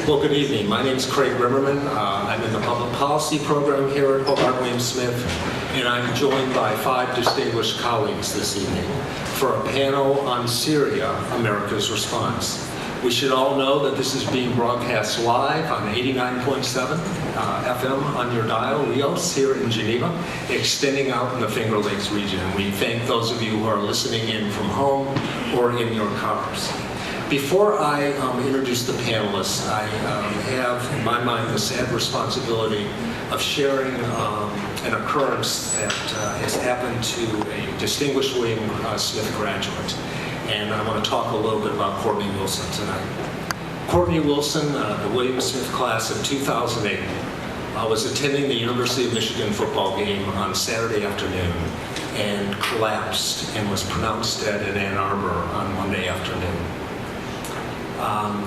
Well, good evening. My name is Craig Rimmerman. I'm in the Public Policy program here at Hobart William Smith, and I'm joined by 5 distinguished colleagues this evening for a panel on Syria, America's Response. We should all know that this is being broadcast live on 89.7 FM on your dial, Rios, here in Geneva, extending out in the Finger Lakes region. We thank those of you who are listening in from home or in your cars. Before I introduce the panelists, I have in my mind the sad responsibility of sharing an occurrence that has happened to a distinguished William Smith graduate. And I want to talk a little bit about Courtney Wilson tonight. Courtney Wilson, the William Smith class of 2008, was attending the University of Michigan football game on Saturday afternoon and collapsed and was pronounced dead in Ann Arbor on Monday afternoon.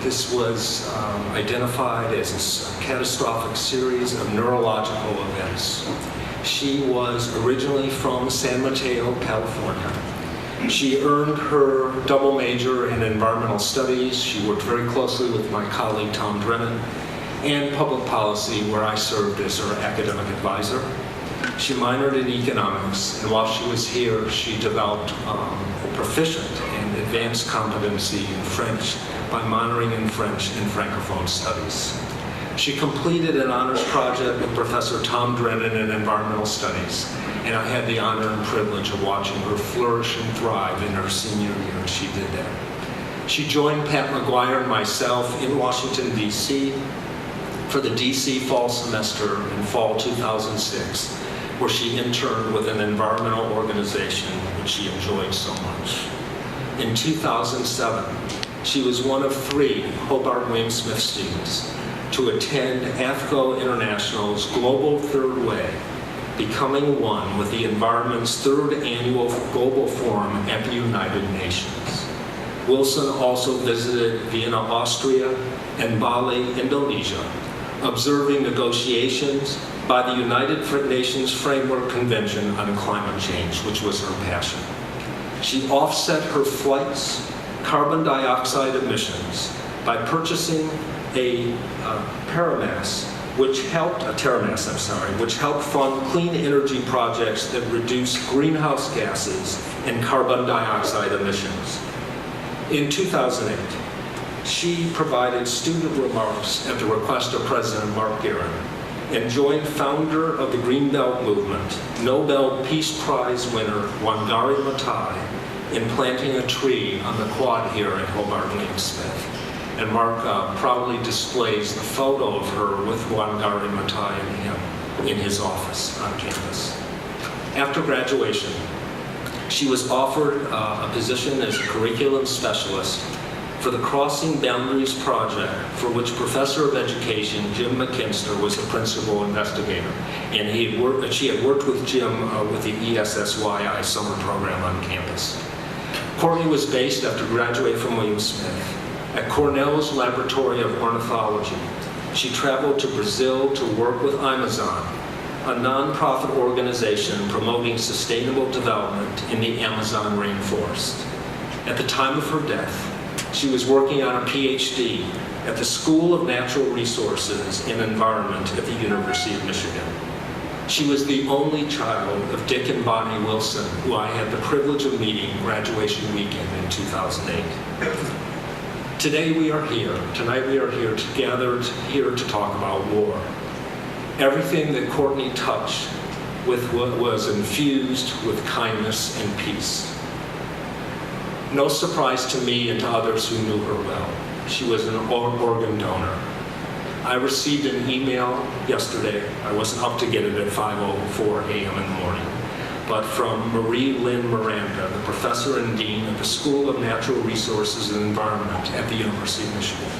This was identified as a catastrophic series of neurological events. She was originally from San Mateo, California. She earned her double major in environmental studies. She worked very closely with my colleague Tom Drennan, and public policy, where I served as her academic advisor. She minored in economics, and while she was here, she developed proficient and advanced competency in French by minoring in French and Francophone studies. She completed an honors project with Professor Tom Drennan in environmental studies, and I had the honor and privilege of watching her flourish and thrive in her senior year, and she did that. She joined Pat McGuire and myself in Washington, D.C. for the D.C. fall semester in fall 2006, where she interned with an environmental organization which she enjoyed so much. In 2007, she was one of 3 Hobart William Smith students to attend AFCO International's Global Third Way, becoming one with the environment's 3rd annual global forum at the United Nations. Wilson also visited Vienna, Austria, and Bali, Indonesia, observing negotiations by the United Nations Framework Convention on Climate Change, which was her passion. She offset her flight's carbon dioxide emissions by purchasing a Terramass, which helped fund clean energy projects that reduce greenhouse gases and carbon dioxide emissions. In 2008, she provided student remarks at the request of President Mark Garron and joined founder of the Green Belt Movement, Nobel Peace Prize winner Wangari Maathai, in planting a tree on the quad here at Hobart William Smith. And Mark proudly displays the photo of her with Wangari Maathai and him in his office on campus. After graduation, she was offered a position as a curriculum specialist for the Crossing Boundaries project, for which Professor of Education Jim McKinster was the principal investigator. And she had worked with Jim with the ESSYI summer program on campus. Courtney was based, after graduating from William Smith, at Cornell's Laboratory of Ornithology. She traveled to Brazil to work with Amazon, a nonprofit organization promoting sustainable development in the Amazon rainforest. At the time of her death, she was working on a PhD at the School of Natural Resources and Environment at the University of Michigan. She was the only child of Dick and Bonnie Wilson, who I had the privilege of meeting graduation weekend in 2008. Tonight we are here gathered here to talk about war. Everything that Courtney touched was infused with kindness and peace. No surprise to me and to others who knew her well. She was an organ donor. I received an email yesterday. I wasn't up to get it at 5:04 a.m. in the morning, but from Marie Lynn Miranda, the professor and dean of the School of Natural Resources and Environment at the University of Michigan.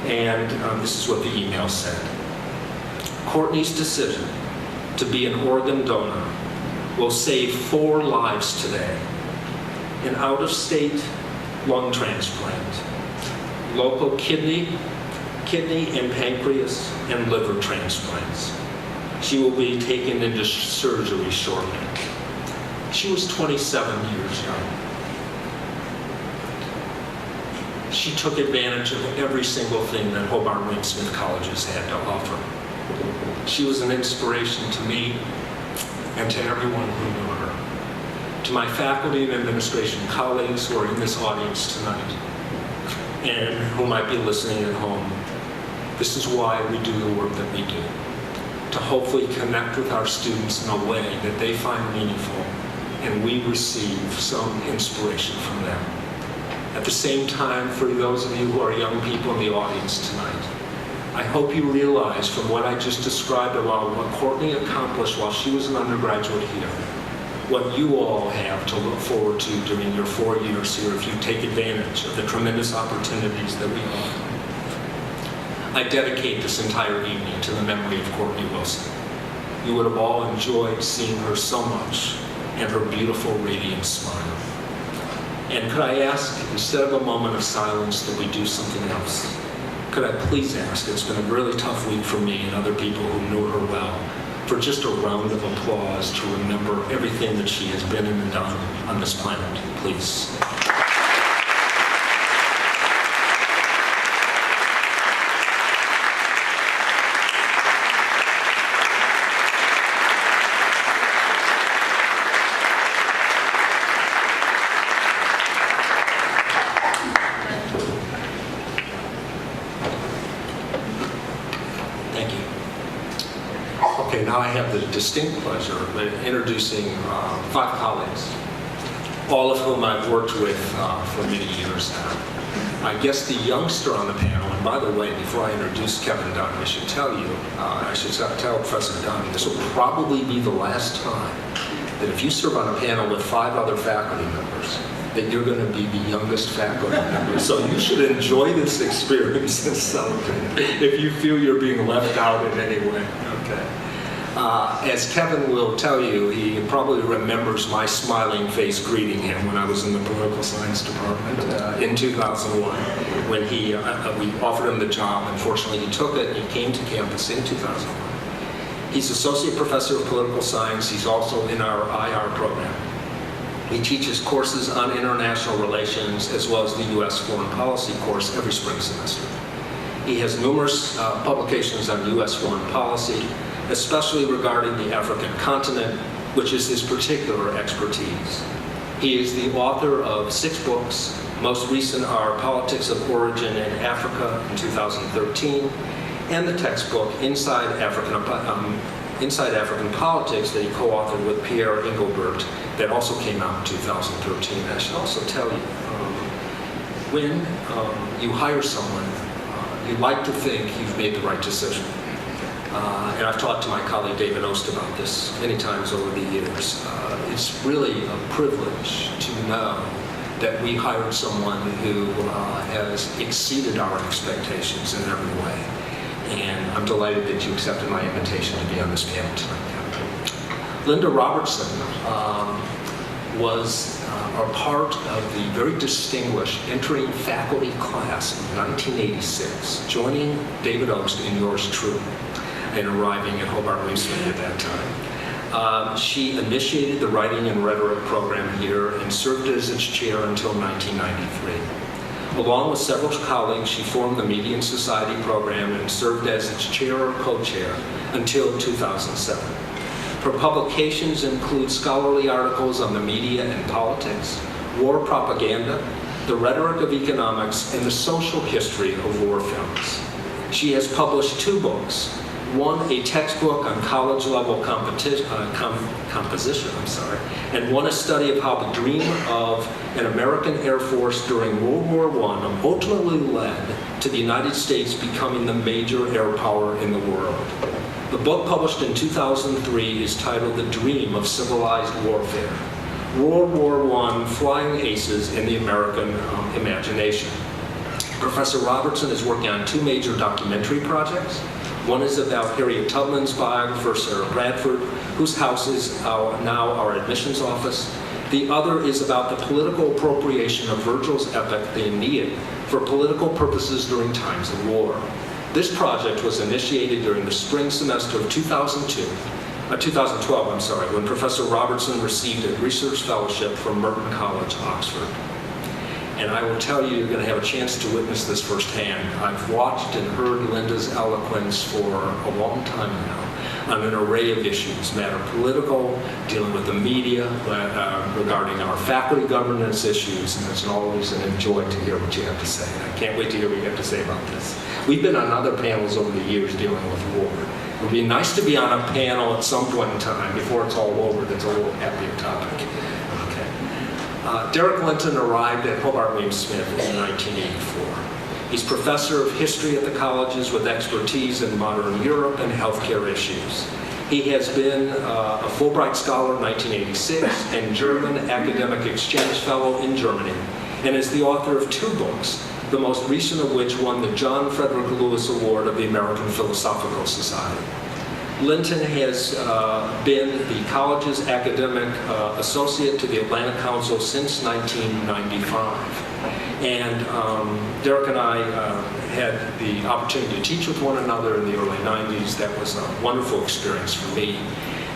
And this is what the email said. Courtney's decision to be an organ donor will save 4 lives today: an out-of-state lung transplant, local kidney and pancreas and liver transplants. She will be taken into surgery shortly. She was 27 years young. She took advantage of every single thing that Hobart and Smith colleges had to offer. She was an inspiration to me and to everyone who knew her. To my faculty and administration colleagues who are in this audience tonight, and who might be listening at home, this is why we do the work that we do. To hopefully connect with our students in a way that they find meaningful and we receive some inspiration from them. At the same time, for those of you who are young people in the audience tonight, I hope you realize from what I just described about what Courtney accomplished while she was an undergraduate here, what you all have to look forward to during your 4 years here if you take advantage of the tremendous opportunities that we offer. I dedicate this entire evening to the memory of Courtney Wilson. You would have all enjoyed seeing her so much and her beautiful, radiant smile. And could I ask, instead of a moment of silence, that we do something else? Could I please ask, it's been a really tough week for me and other people who knew her well, for just a round of applause to remember everything that she has been and done on this planet, please. Now I have the distinct pleasure of introducing 5 colleagues, all of whom I've worked with for many years now. I guess the youngster on the panel, and by the way, before I introduce Kevin Dunn, I should tell Professor Dunn, this will probably be the last time that if you serve on a panel with 5 other faculty members, that you're going to be the youngest faculty member. So you should enjoy this experience and celebrate it if you feel you're being left out in any way. Okay. As Kevin will tell you, he probably remembers my smiling face greeting him when I was in the Political Science Department in 2001, when we offered him the job. Unfortunately, he took it and he came to campus in 2001. He's Associate Professor of Political Science. He's also in our IR program. He teaches courses on international relations as well as the U.S. foreign policy course every spring semester. He has numerous publications on U.S. foreign policy, especially regarding the African continent, which is his particular expertise. He is the author of 6 books. Most recent are Politics of Origin in Africa in 2013, and the textbook Inside African Politics that he co-authored with Pierre Engelbert that also came out in 2013. I should also tell you, when you hire someone, you like to think you've made the right decision. And I've talked to my colleague David Ost about this many times over the years. It's really a privilege to know that we hired someone who has exceeded our expectations in every way. And I'm delighted that you accepted my invitation to be on this panel tonight. Linda Robertson was a part of the very distinguished entering faculty class in 1986, joining David Ost and yours truly, and arriving at Hobart at that time. She initiated the Writing and Rhetoric program here and served as its chair until 1993. Along with several colleagues, she formed the Media and Society program and served as its chair or co-chair until 2007. Her publications include scholarly articles on the media and politics, war propaganda, the rhetoric of economics, and the social history of war films. She has published 2 books. One, a textbook on college-level composition, and one, a study of how the dream of an American Air Force during World War I ultimately led to the United States becoming the major air power in the world. The book, published in 2003, is titled The Dream of Civilized Warfare: World War I Flying Aces in the American Imagination. Professor Robertson is working on 2 major documentary projects. One is about Harriet Tubman's biographer, Sarah Bradford, whose house is now our admissions office. The other is about the political appropriation of Virgil's epic, the Aeneid, for political purposes during times of war. This project was initiated during the spring semester of 2012, when Professor Robertson received a research fellowship from Merton College, Oxford. And I will tell you, you're going to have a chance to witness this firsthand. I've watched and heard Linda's eloquence for a long time now on an array of issues, matter political, dealing with the media, regarding our faculty governance issues, and it's always an joy to hear what you have to say. I can't wait to hear what you have to say about this. We've been on other panels over the years dealing with war. It would be nice to be on a panel at some point in time before it's all over that's a little happier topic. Okay. Derek Linton arrived at Hobart Smith in 1984. He's professor of history at the colleges with expertise in modern Europe and healthcare issues. He has been a Fulbright Scholar in 1986 and German Academic Exchange Fellow in Germany, and is the author of 2 books, the most recent of which won the John Frederick Lewis Award of the American Philosophical Society. Linton has been the college's academic associate to the Atlantic Council since 1995. And Derek and I had the opportunity to teach with one another in the early 90s. That was a wonderful experience for me.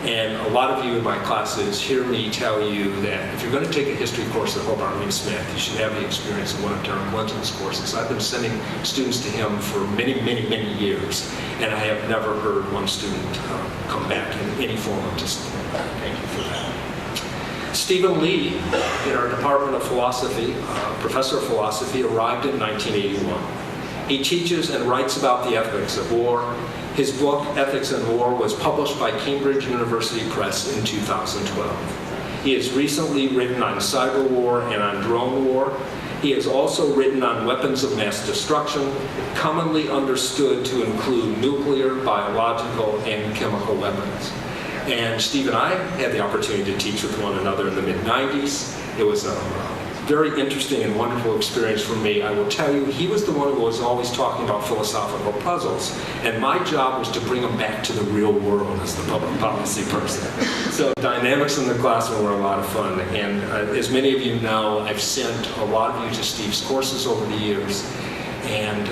And a lot of you in my classes hear me tell you that if you're going to take a history course at Hobart Smith, you should have the experience of one of Derek Linton's courses. I've been sending students to him for many, many, many years, and I have never heard one student come back in any form of discipline. Thank you for that. Stephen Lee, in our Department of Philosophy, professor of philosophy, arrived in 1981. He teaches and writes about the ethics of war. His book, Ethics and War, was published by Cambridge University Press in 2012. He has recently written on cyber war and on drone war. He has also written on weapons of mass destruction, commonly understood to include nuclear, biological, and chemical weapons. And Steve and I had the opportunity to teach with one another in the mid-90s. It was a very interesting and wonderful experience for me. I will tell you, he was the one who was always talking about philosophical puzzles, and my job was to bring him back to the real world as the public policy person. So dynamics in the classroom were a lot of fun, and as many of you know, I've sent a lot of you to Steve's courses over the years, and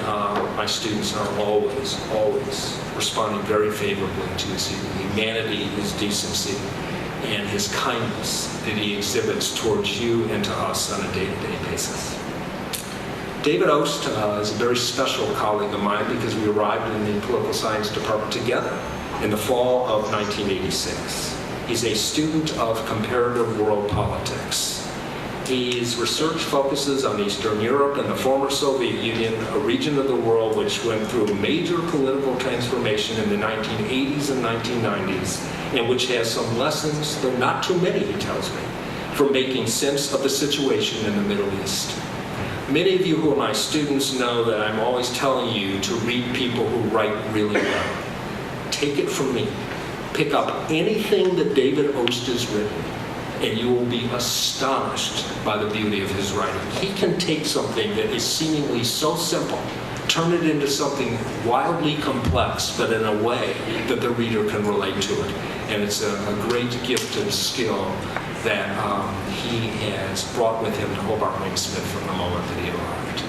my students are always responding very favorably to his humanity, his decency, and his kindness that he exhibits towards you and to us on a day-to-day basis. David Ost is a very special colleague of mine because we arrived in the Political Science Department together in the fall of 1986. He's a student of comparative world politics. His research focuses on Eastern Europe and the former Soviet Union, a region of the world which went through major political transformation in the 1980s and 1990s, and which has some lessons, though not too many, he tells me, for making sense of the situation in the Middle East. Many of you who are my students know that I'm always telling you to read people who write really well. Take it from me. Pick up anything that David Ost has written, and you will be astonished by the beauty of his writing. He can take something that is seemingly so simple, turn it into something wildly complex, but in a way that the reader can relate to it. And it's a great gift and skill that he has brought with him to Hobart Smith from the moment that he arrived.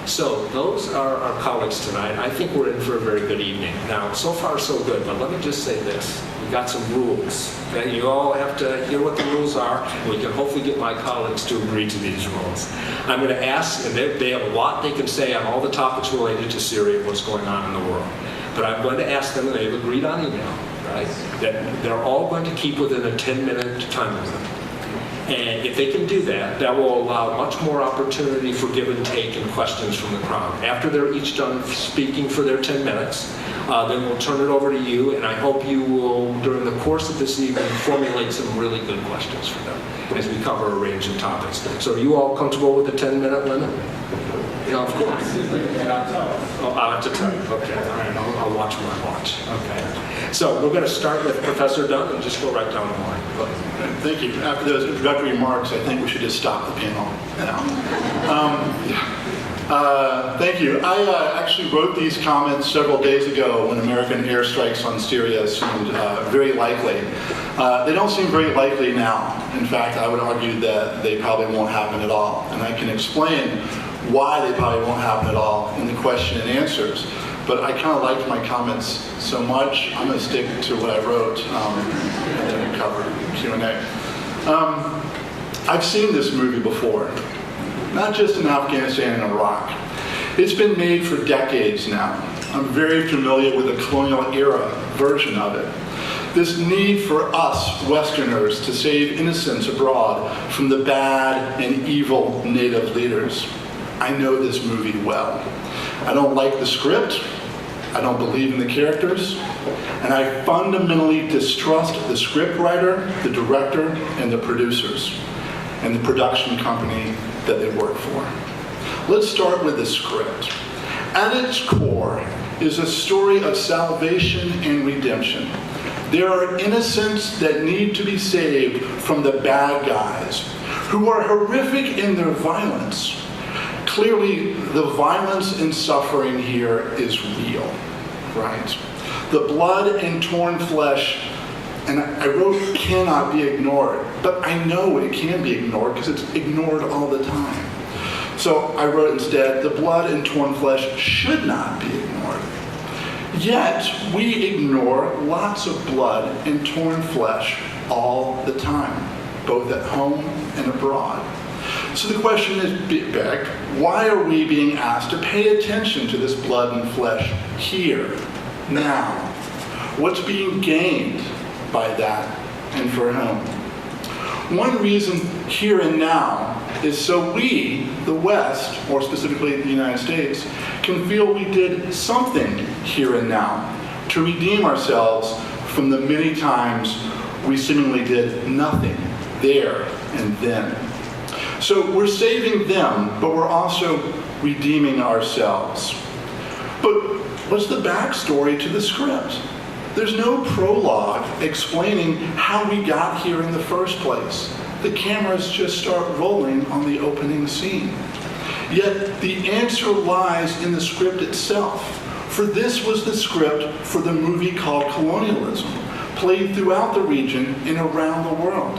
So those are our colleagues tonight. I think we're in for a very good evening. Now, so far so good, but let me just say this. We've got some rules. Okay? You all have to hear what the rules are, and we can hopefully get my colleagues to agree to these rules. I'm going to ask, and they have a lot they can say on all the topics related to Syria and what's going on in the world. But I'm going to ask them, and they've agreed on email, right, that they're all going to keep within a 10-minute time limit. And if they can do that, that will allow much more opportunity for give and take and questions from the crowd. After they're each done speaking for their 10 minutes, then we'll turn it over to you, and I hope you will, during the course of this evening, formulate some really good questions for them as we cover a range of topics. So are you all comfortable with the 10-minute limit? Yeah, of course. Oh, I'll have to tell you. Okay, all right, I'll watch my watch. Okay. So we're going to start with Professor Dunn and just go right down the line. Go ahead. Thank you. After those introductory remarks, I think we should just stop the panel now. Thank you. I actually wrote these comments several days ago when American airstrikes on Syria seemed very likely. They don't seem very likely now. In fact, I would argue that they probably won't happen at all. And I can explain why they probably won't happen at all in the question and answers. But I kind of liked my comments so much, I'm going to stick to what I wrote and then we cover Q&A. I've seen this movie before. not just in Afghanistan and Iraq. It's been made for decades now. I'm very familiar with the colonial era version of it. This need for us, Westerners, to save innocents abroad from the bad and evil native leaders. I know this movie well. I don't like the script. I don't believe in the characters. And I fundamentally distrust the scriptwriter, the director, and the producers, and the production company that they work for. Let's start with the script. At its core is a story of salvation and redemption. There are innocents that need to be saved from the bad guys, who are horrific in their violence. Clearly, the violence and suffering here is real, right? The blood and torn flesh, and I wrote cannot be ignored, but I know it can be ignored because it's ignored all the time. So I wrote instead, the blood and torn flesh should not be ignored. Yet, we ignore lots of blood and torn flesh all the time, both at home and abroad. So the question is begged, why are we being asked to pay attention to this blood and flesh here, now? What's being gained by that, and for whom? One reason here and now is so we, the West, or specifically the United States, can feel we did something here and now to redeem ourselves from the many times we seemingly did nothing there and then. So we're saving them, but we're also redeeming ourselves. But what's the backstory to the script? There's no prologue explaining how we got here in the first place. The cameras just start rolling on the opening scene. Yet the answer lies in the script itself. For this was the script for the movie called Colonialism, played throughout the region and around the world.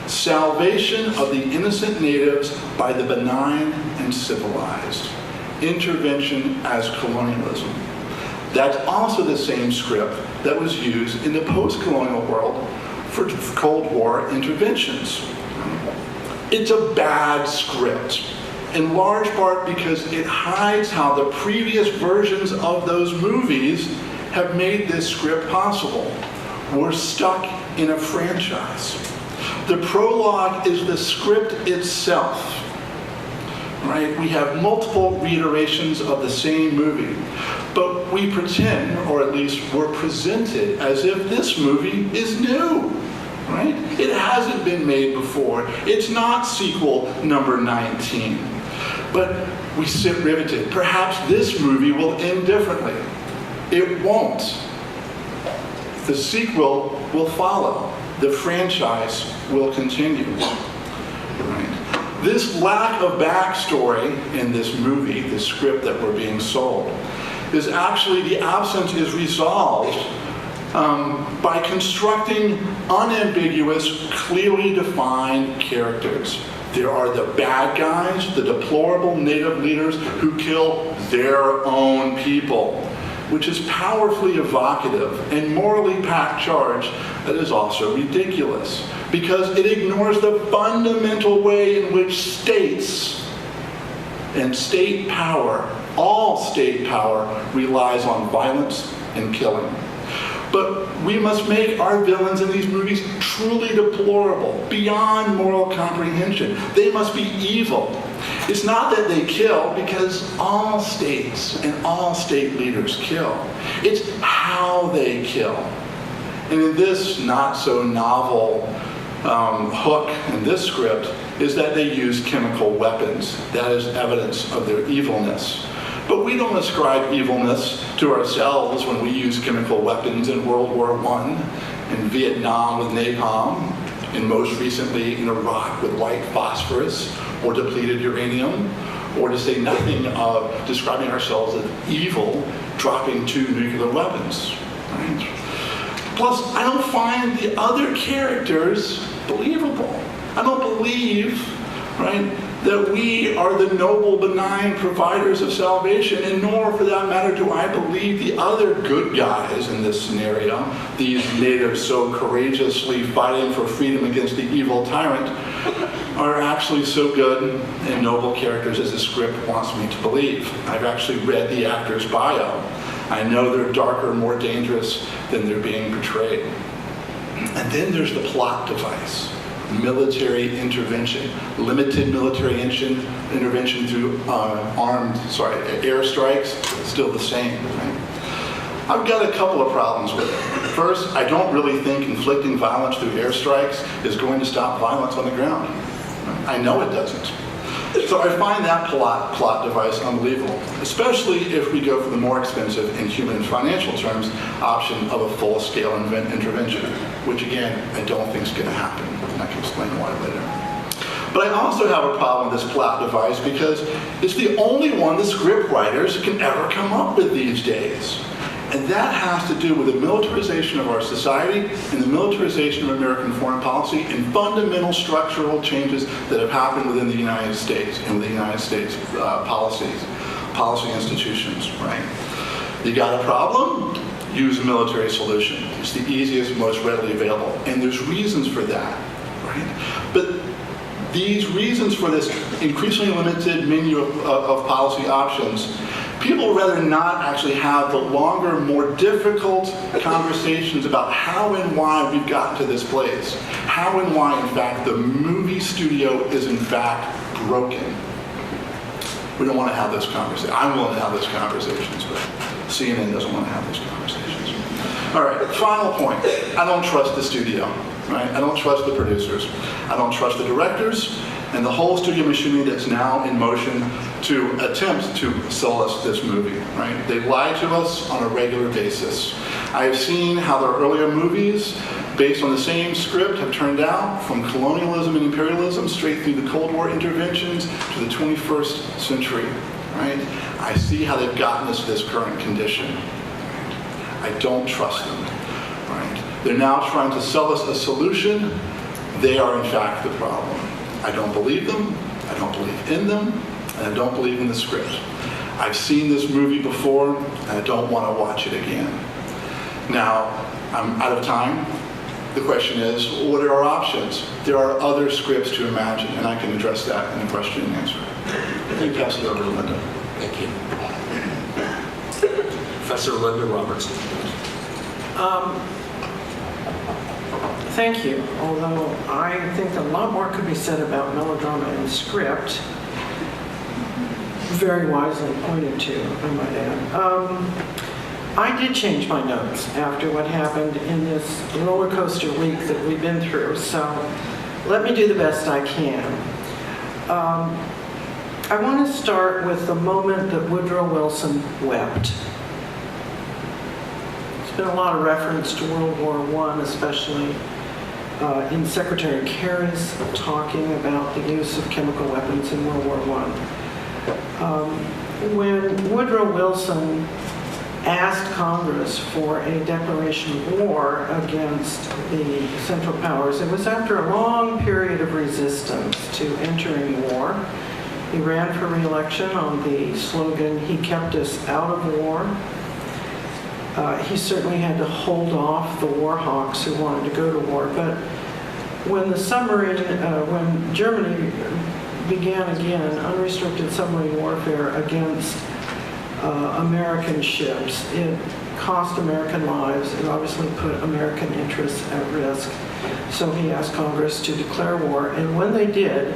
Salvation of the innocent natives by the benign and civilized. Intervention as colonialism. That's also the same script that was used in the post-colonial world for Cold War interventions. It's a bad script, in large part because it hides how the previous versions of those movies have made this script possible. We're stuck in a franchise. The prologue is the script itself, right? We have multiple reiterations of the same movie, but we pretend, or at least we're presented, as if this movie is new, right? It hasn't been made before. It's not sequel number 19. But we sit riveted. Perhaps this movie will end differently. It won't. The sequel will follow. The franchise will continue. Right. This lack of backstory in this movie, the script that we're being sold, is actually, the absence is resolved by constructing unambiguous, clearly defined characters. There are the bad guys, the deplorable native leaders who kill their own people, which is powerfully evocative and morally packed charge that is also ridiculous because it ignores the fundamental way in which states and state power, all state power, relies on violence and killing. But we must make our villains in these movies truly deplorable, beyond moral comprehension. They must be evil. It's not that they kill, because all states and all state leaders kill. It's how they kill. And in this not so novel hook in this script is that they use chemical weapons. That is evidence of their evilness. But we don't ascribe evilness to ourselves when we use chemical weapons in World War I, in Vietnam with napalm, and most recently in Iraq with white phosphorus or depleted uranium, or to say nothing of describing ourselves as evil, dropping 2 nuclear weapons. Right? Plus, I don't find the other characters believable. I don't believe, right, that we are the noble, benign providers of salvation, and nor, for that matter, do I believe the other good guys in this scenario, these natives so courageously fighting for freedom against the evil tyrant, are actually so good and noble characters as the script wants me to believe. I've actually read the actor's bio. I know they're darker, more dangerous than they're being portrayed. And then there's the plot device, military intervention, limited military intervention through airstrikes, still the same, right? I've got a couple of problems with it. First, I don't really think inflicting violence through airstrikes is going to stop violence on the ground. I know it doesn't. So I find that plot device unbelievable, especially if we go for the more expensive in human and financial terms option of a full-scale intervention, which again, I don't think is going to happen, and I can explain why later. But I also have a problem with this plot device because it's the only one the script writers can ever come up with these days. And that has to do with the militarization of our society and the militarization of American foreign policy and fundamental structural changes that have happened within the United States and the United States policy institutions, right? You got a problem? Use a military solution. It's the easiest, most readily available. And there's reasons for that, right? But these reasons for this increasingly limited menu of policy options, people would rather not actually have the longer, more difficult conversations about how and why we've gotten to this place. How and why, in fact, the movie studio is in fact broken. We don't want to have those conversations. I'm willing to have those conversations, but CNN doesn't want to have those conversations. All right, final point. I don't trust the studio, right? I don't trust the producers. I don't trust the directors and the whole studio machinery that's now in motion to attempt to sell us this movie, right? They lie to us on a regular basis. I have seen how their earlier movies, based on the same script, have turned out, from colonialism and imperialism straight through the Cold War interventions to the 21st century, right? I see how they've gotten us to this current condition. I don't trust them, right? They're now trying to sell us a solution. They are, in fact, the problem. I don't believe them, I don't believe in them, and I don't believe in the script. I've seen this movie before, and I don't want to watch it again. Now, I'm out of time. The question is, what are our options? There are other scripts to imagine, and I can address that in a question and answer. I think pass it over to Linda. Thank you. Professor Linda Robertson. Thank you, although I think a lot more could be said about melodrama and script, very wisely pointed to, I might add. I did change my notes after what happened in this roller coaster week that we've been through, so let me do the best I can. I want to start with the moment that Woodrow Wilson wept. There's been a lot of reference to World War I, especially in Secretary Kerry's talking about the use of chemical weapons in World War I. When Woodrow Wilson asked Congress for a declaration of war against the Central Powers, it was after a long period of resistance to entering war. He ran for re-election on the slogan, "He kept us out of war." He certainly had to hold off the war hawks who wanted to go to war, but when Germany began again unrestricted submarine warfare against American ships, it cost American lives. It obviously put American interests at risk. So he asked Congress to declare war, and when they did,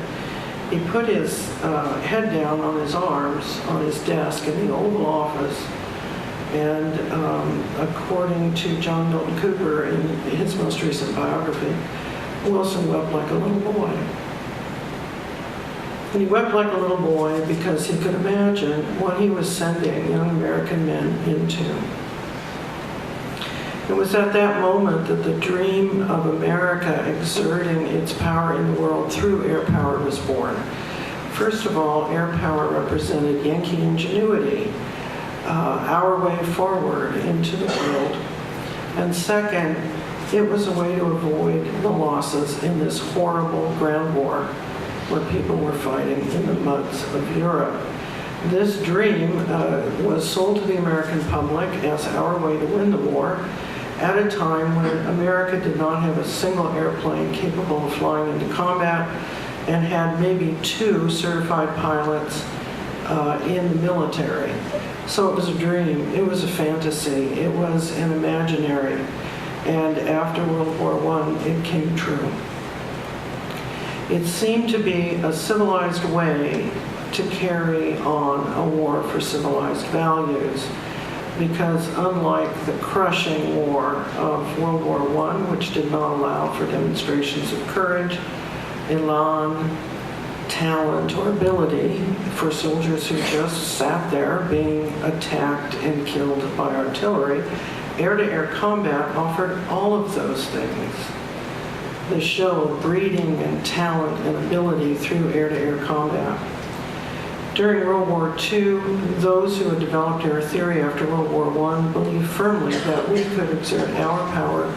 he put his head down on his arms on his desk in the Oval Office, and according to John Milton Cooper in his most recent biography, Wilson wept like a little boy. And he wept like a little boy because he could imagine what he was sending young American men into. It was at that moment that the dream of America exerting its power in the world through air power was born. First of all, air power represented Yankee ingenuity, our way forward into the world. And second, it was a way to avoid the losses in this horrible ground war where people were fighting in the muds of Europe. This dream was sold to the American public as our way to win the war at a time when America did not have a single airplane capable of flying into combat, and had maybe 2 certified pilots in the military. So it was a dream, it was a fantasy, it was an imaginary. And after World War I, it came true. It seemed to be a civilized way to carry on a war for civilized values, because unlike the crushing war of World War I, which did not allow for demonstrations of courage, elan, talent, or ability for soldiers who just sat there being attacked and killed by artillery, air-to-air combat offered all of those things. The show of breeding and talent and ability through air-to-air combat. During World War II, those who had developed air theory after World War I believed firmly that we could exert our power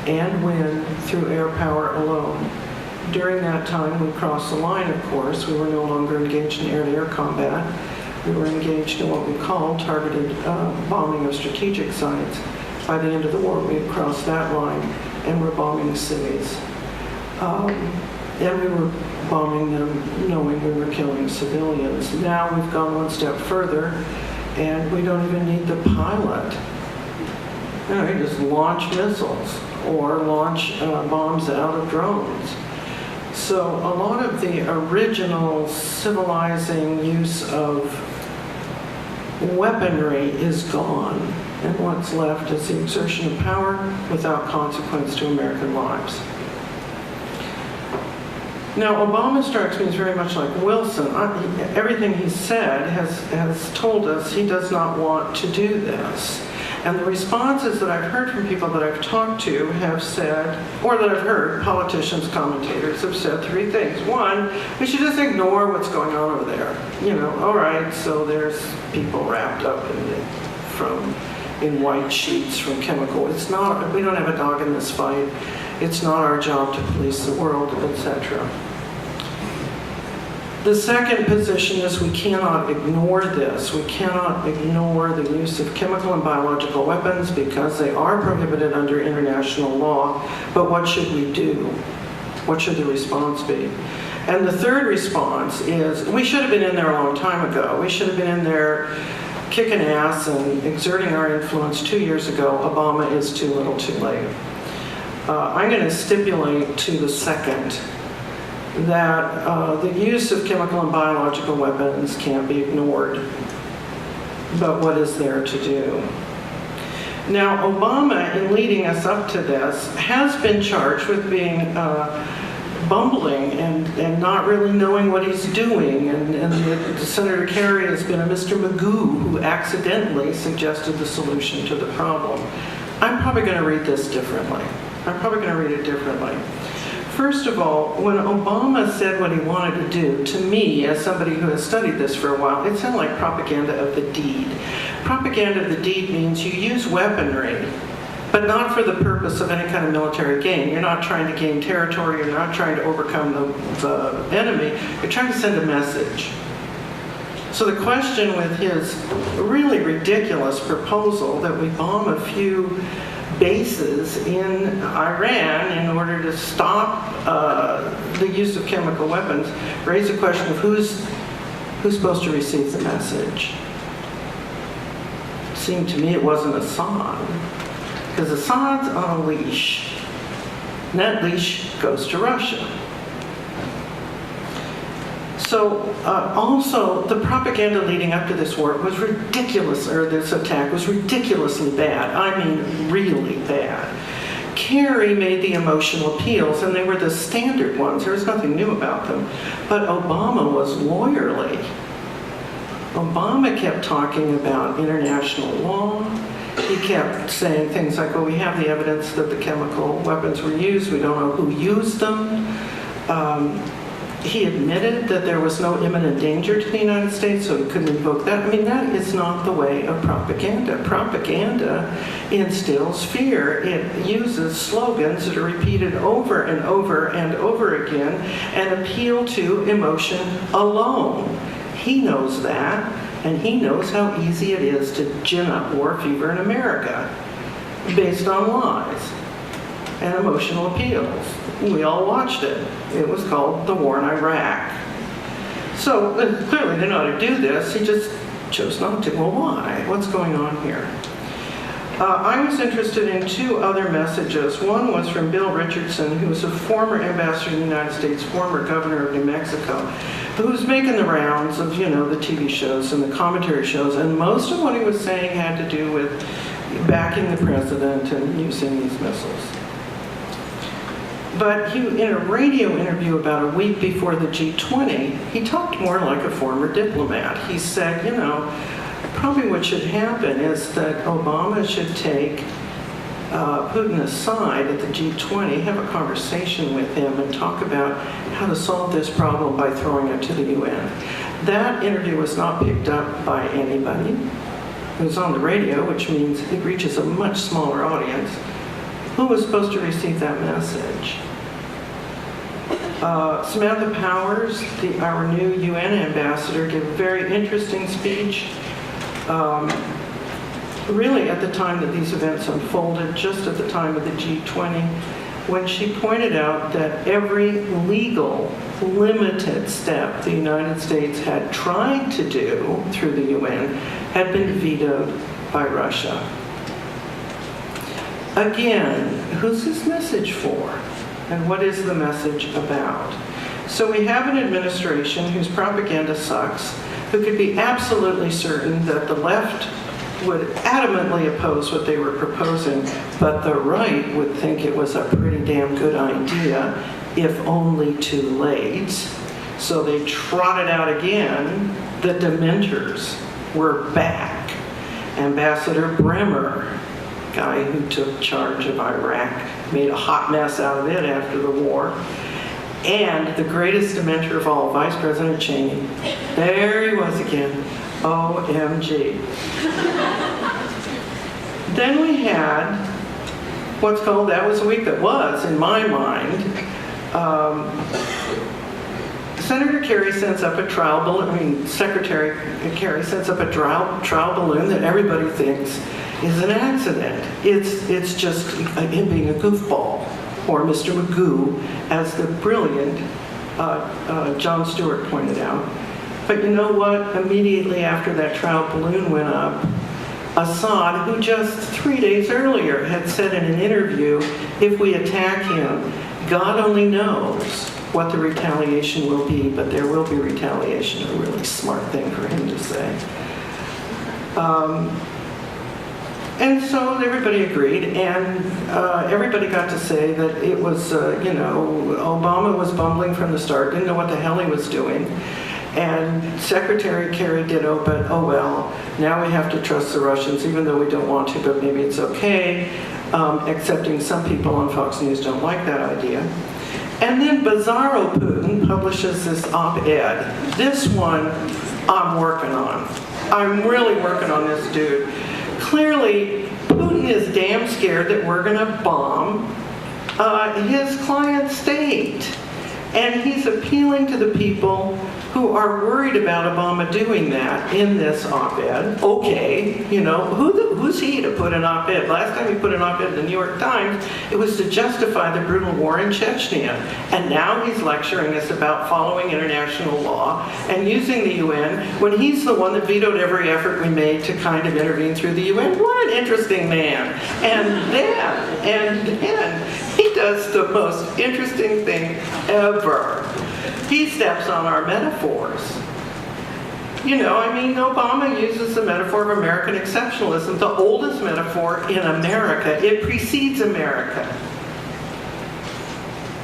and win through air power alone. During that time, we crossed the line, of course. We were no longer engaged in air-to-air combat. We were engaged in what we call targeted bombing of strategic sites. By the end of the war, we had crossed that line and were bombing cities. And we were bombing them knowing we were killing civilians. Now we've gone one step further, and we don't even need the pilot. You just launch missiles or launch bombs out of drones. So a lot of the original civilizing use of weaponry is gone, and what's left is the exertion of power without consequence to American lives. Now, Obama strikes me as very much like Wilson. Everything he said has told us he does not want to do this. And the responses that I've heard from people that I've talked to have said, or that I've heard, politicians, commentators have said 3 things. 1, we should just ignore what's going on over there. All right, so there's people wrapped up in white sheets from chemical. It's not, we don't have a dog in this fight. It's not our job to police the world, etc. The second position is we cannot ignore this. We cannot ignore the use of chemical and biological weapons because they are prohibited under international law. But what should we do? What should the response be? And the third response is we should have been in there a long time ago. We should have been in there kicking ass and exerting our influence 2 years ago. Obama is too little too late. I'm going to stipulate to the second that the use of chemical and biological weapons can't be ignored. But what is there to do? Now, Obama, in leading us up to this, has been charged with being bumbling and not really knowing what he's doing. And Senator Kerry has been a Mr. Magoo who accidentally suggested the solution to the problem. I'm probably going to read this differently. First of all, when Obama said what he wanted to do, to me, as somebody who has studied this for a while, it sounded like propaganda of the deed. Propaganda of the deed means you use weaponry, but not for the purpose of any kind of military gain. You're not trying to gain territory, you're not trying to overcome the enemy, you're trying to send a message. So the question with his really ridiculous proposal that we bomb a few bases in Iran in order to stop the use of chemical weapons raise the question of who's supposed to receive the message. It seemed to me it wasn't Assad, because Assad's on a leash, and that leash goes to Russia. So also the propaganda leading up to this war was ridiculous, or this attack was ridiculously bad. I mean, really bad. Kerry made the emotional appeals, and they were the standard ones. There was nothing new about them. But Obama was lawyerly. Obama kept talking about international law. He kept saying things like, well, we have the evidence that the chemical weapons were used. We don't know who used them. He admitted that there was no imminent danger to the United States, so he couldn't invoke that. I mean, that is not the way of propaganda. Propaganda instills fear. It uses slogans that are repeated over and over and over again and appeal to emotion alone. He knows that, and he knows how easy it is to gin up war fever in America based on lies. and emotional appeals. We all watched it. It was called The War in Iraq. So clearly they know how to do this. He just chose not to. Well, why? What's going on here? I was interested in two other messages. One was from Bill Richardson, who was a former ambassador in the United States, former governor of New Mexico, who was making the rounds of, you know, the TV shows and the commentary shows, and most of what he was saying had to do with backing the president and using these missiles. But he, in a radio interview about a week before the G20, he talked more like a former diplomat. He said, you know, probably what should happen is that Obama should take Putin aside at the G20, have a conversation with him and talk about how to solve this problem by throwing it to the UN. That interview was not picked up by anybody. It was on the radio, which means it reaches a much smaller audience. Who was supposed to receive that message? Samantha Powers, our new UN ambassador, gave a very interesting speech. Really at the time that these events unfolded, just at the time of the G20, when she pointed out that every legal, limited step the United States had tried to do through the UN had been vetoed by Russia. Again, who's this message for? And what is the message about? So we have an administration whose propaganda sucks, who could be absolutely certain that the left would adamantly oppose what they were proposing, but the right would think it was a pretty damn good idea, if only too late. So they trotted out again. The Dementors were back. Ambassador Bremer, guy who took charge of Iraq, made a hot mess out of it after the war. And the greatest Dementor of all, Vice President Cheney. There he was again. OMG. Then we had what's called, that was the week that was, in my mind, Senator Kerry sends up a trial balloon, Secretary Kerry sends up a trial balloon that everybody thinks is an accident. It's just him being a goofball, or Mr. Magoo, as the brilliant Jon Stewart pointed out. But you know what? Immediately after that trial balloon went up, Assad, who just 3 days earlier had said in an interview, if we attack him, God only knows what the retaliation will be, but there will be retaliation, a really smart thing for him to say. And so everybody agreed, and everybody got to say that it was, Obama was bumbling from the start, didn't know what the hell he was doing. And Secretary Kerry ditto, but oh well, now we have to trust the Russians, even though we don't want to, but maybe it's okay, excepting some people on Fox News don't like that idea. And then Bizarro Putin publishes this op-ed. This one I'm working on. I'm really working on this dude. Clearly, Putin is damn scared that we're going to bomb his client state. And he's appealing to the people who are worried about Obama doing that in this op-ed. Okay, who's he to put an op-ed? Last time he put an op-ed in the New York Times, it was to justify the brutal war in Chechnya. And now he's lecturing us about following international law and using the UN when he's the one that vetoed every effort we made to kind of intervene through the UN. What an interesting man. And then he does the most interesting thing ever. He steps on our metaphors. Obama uses the metaphor of American exceptionalism, the oldest metaphor in America. It precedes America.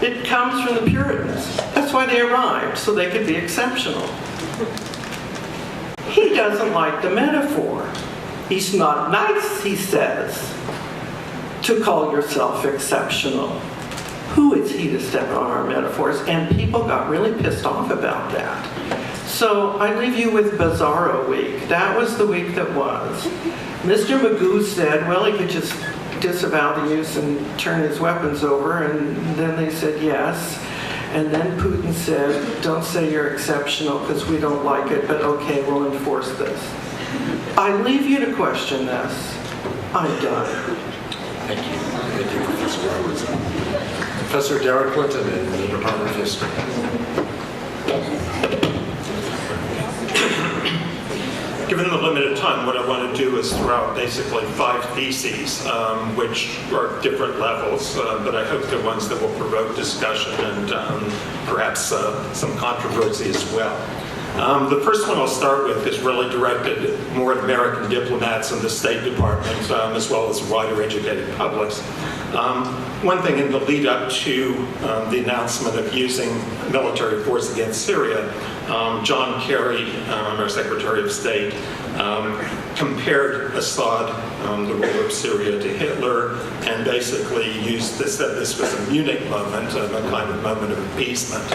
It comes from the Puritans. That's why they arrived, so they could be exceptional. He doesn't like the metaphor. It's not nice, he says, to call yourself exceptional. Who is he to step on our metaphors? And people got really pissed off about that. So I leave you with Bizarro Week. That was the week that was. Mr. Magoo said, well, he could just disavow the use and turn his weapons over, and then they said yes. And then Putin said, don't say you're exceptional because we don't like it, but okay, we'll enforce this. I leave you to question this. I'm done. Thank you. Thank you, Professor Robertson. Professor Derek Linton in the Department of History. Given the limited time, what I want to do is throw out basically 5 theses, which are different levels, but I hope they're ones that will provoke discussion and perhaps some controversy as well. The first one I'll start with is really directed more at American diplomats and the State Department, as well as wider educated publics. One thing in the lead up to the announcement of using military force against Syria, John Kerry, our Secretary of State, compared Assad, the ruler of Syria, to Hitler, and basically said this was a Munich moment, a kind of moment of appeasement.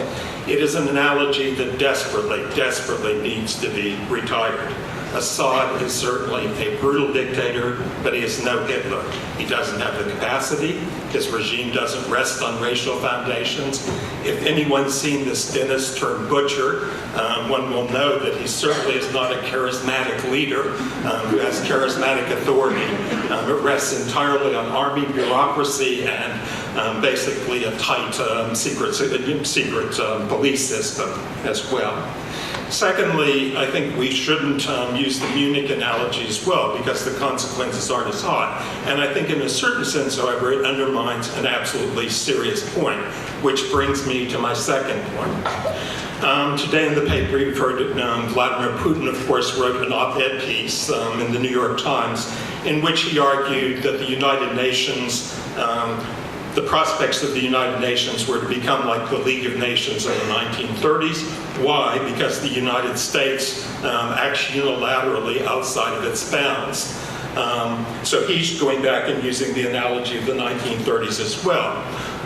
It is an analogy that desperately needs to be retired. Assad is certainly a brutal dictator, but he is no Hitler. He doesn't have the capacity. His regime doesn't rest on racial foundations. If anyone's seen this dentist turned butcher, one will know that he certainly is not a charismatic leader who has charismatic authority. It rests entirely on army bureaucracy and basically a tight secret police system as well. Secondly, I think we shouldn't use the Munich analogy as well because the consequences aren't as hot. And I think in a certain sense, however, it undermines an absolutely serious point, which brings me to my second point. Today in the paper, you've heard Vladimir Putin, of course, wrote an op-ed piece in the New York Times in which he argued that the United Nations the prospects of the United Nations were to become like the League of Nations in the 1930s. Why? Because the United States acts unilaterally outside of its bounds. So he's going back and using the analogy of the 1930s as well.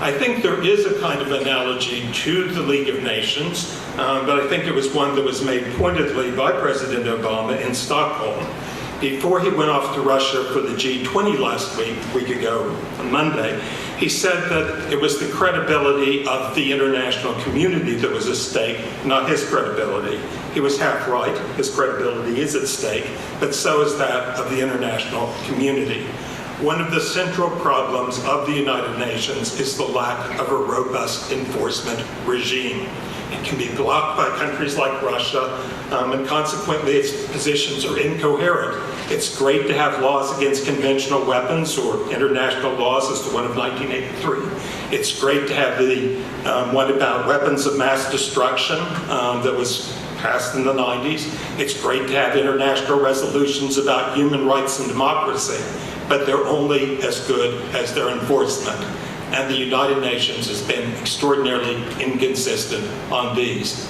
I think there is a kind of analogy to the League of Nations, but I think it was one that was made pointedly by President Obama in Stockholm. Before he went off to Russia for the G20 last week ago, on Monday, he said that it was the credibility of the international community that was at stake, not his credibility. He was half right. His credibility is at stake, but so is that of the international community. One of the central problems of the United Nations is the lack of a robust enforcement regime. It can be blocked by countries like Russia, and consequently its positions are incoherent. It's great to have laws against conventional weapons or international laws as the one of 1983. It's great to have the one about weapons of mass destruction that was passed in the 90s. It's great to have international resolutions about human rights and democracy, but they're only as good as their enforcement. And the United Nations has been extraordinarily inconsistent on these.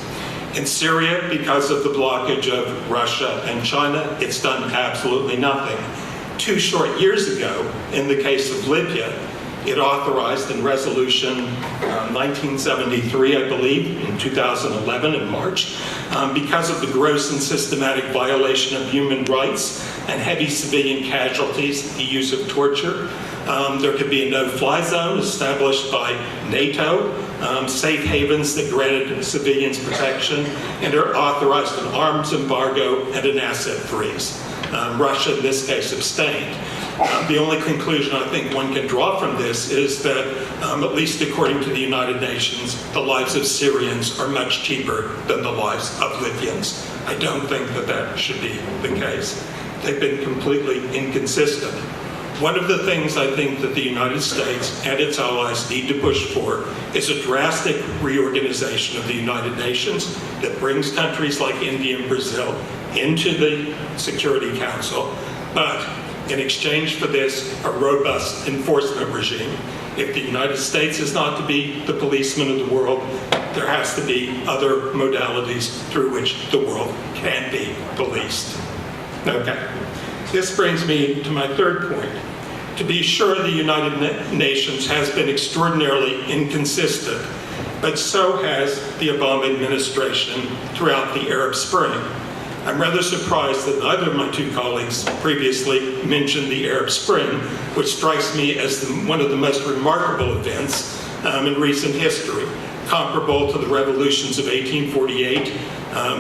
In Syria, because of the blockage of Russia and China, it's done absolutely nothing. 2 short years ago, in the case of Libya, it authorized in resolution 1973, I believe, in 2011 in March, because of the gross and systematic violation of human rights and heavy civilian casualties, the use of torture. There could be a no-fly zone established by NATO, safe havens that granted civilians protection, and are authorized an arms embargo and an asset freeze. Russia, in this case, abstained. The only conclusion I think one can draw from this is that, at least according to the United Nations, the lives of Syrians are much cheaper than the lives of Libyans. I don't think that that should be the case. They've been completely inconsistent. One of the things I think that the United States and its allies need to push for is a drastic reorganization of the United Nations that brings countries like India and Brazil into the Security Council, but in exchange for this, a robust enforcement regime. If the United States is not to be the policeman of the world, there has to be other modalities through which the world can be policed. Okay. This brings me to my third point. To be sure, the United Nations has been extraordinarily inconsistent, but so has the Obama administration throughout the Arab Spring. I'm rather surprised that neither of my 2 colleagues previously mentioned the Arab Spring, which strikes me as one of the most remarkable events in recent history. comparable to the revolutions of 1848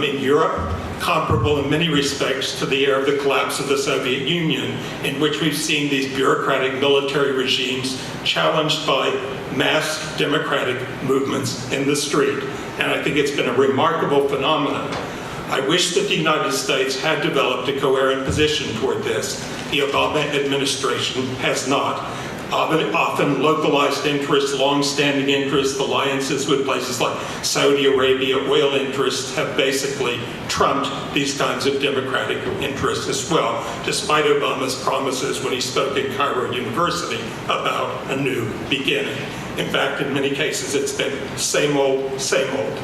in Europe, comparable in many respects to the era of the collapse of the Soviet Union, in which we've seen these bureaucratic military regimes challenged by mass democratic movements in the street. And I think it's been a remarkable phenomenon. I wish that the United States had developed a coherent position toward this. The Obama administration has not. Often localized interests, long-standing interests, alliances with places like Saudi Arabia, oil interests have basically trumped these kinds of democratic interests as well, despite Obama's promises when he spoke at Cairo University about a new beginning. In fact, in many cases, it's been same old, same old.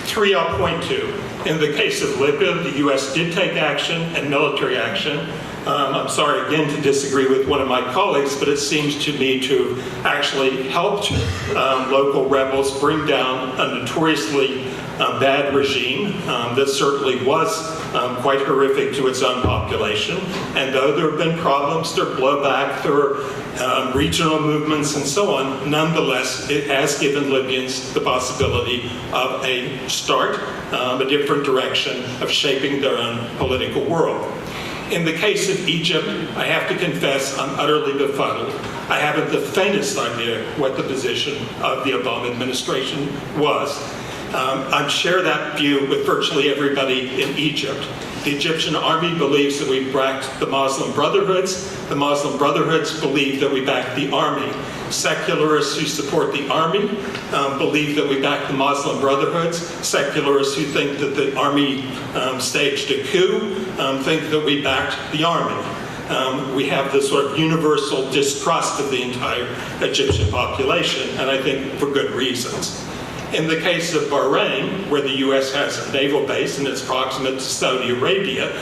Three I'll point to. In the case of Libya, the U.S. did take action and military action. I'm sorry again to disagree with one of my colleagues, but it seems to me to have actually helped local rebels bring down a notoriously bad regime that certainly was quite horrific to its own population. And though there have been problems, there are blowback, there are regional movements and so on, nonetheless, it has given Libyans the possibility of a start, a different direction of shaping their own political world. In the case of Egypt, I have to confess I'm utterly befuddled. I haven't the faintest idea what the position of the Obama administration was. I share that view with virtually everybody in Egypt. The Egyptian army believes that we backed the Muslim Brotherhoods. The Muslim Brotherhoods believe that we backed the army. Secularists who support the army believe that we backed the Muslim Brotherhoods. Secularists who think that the army staged a coup think that we backed the army. We have this sort of universal distrust of the entire Egyptian population, and I think for good reasons. In the case of Bahrain, where the U.S. has a naval base and it's proximate to Saudi Arabia,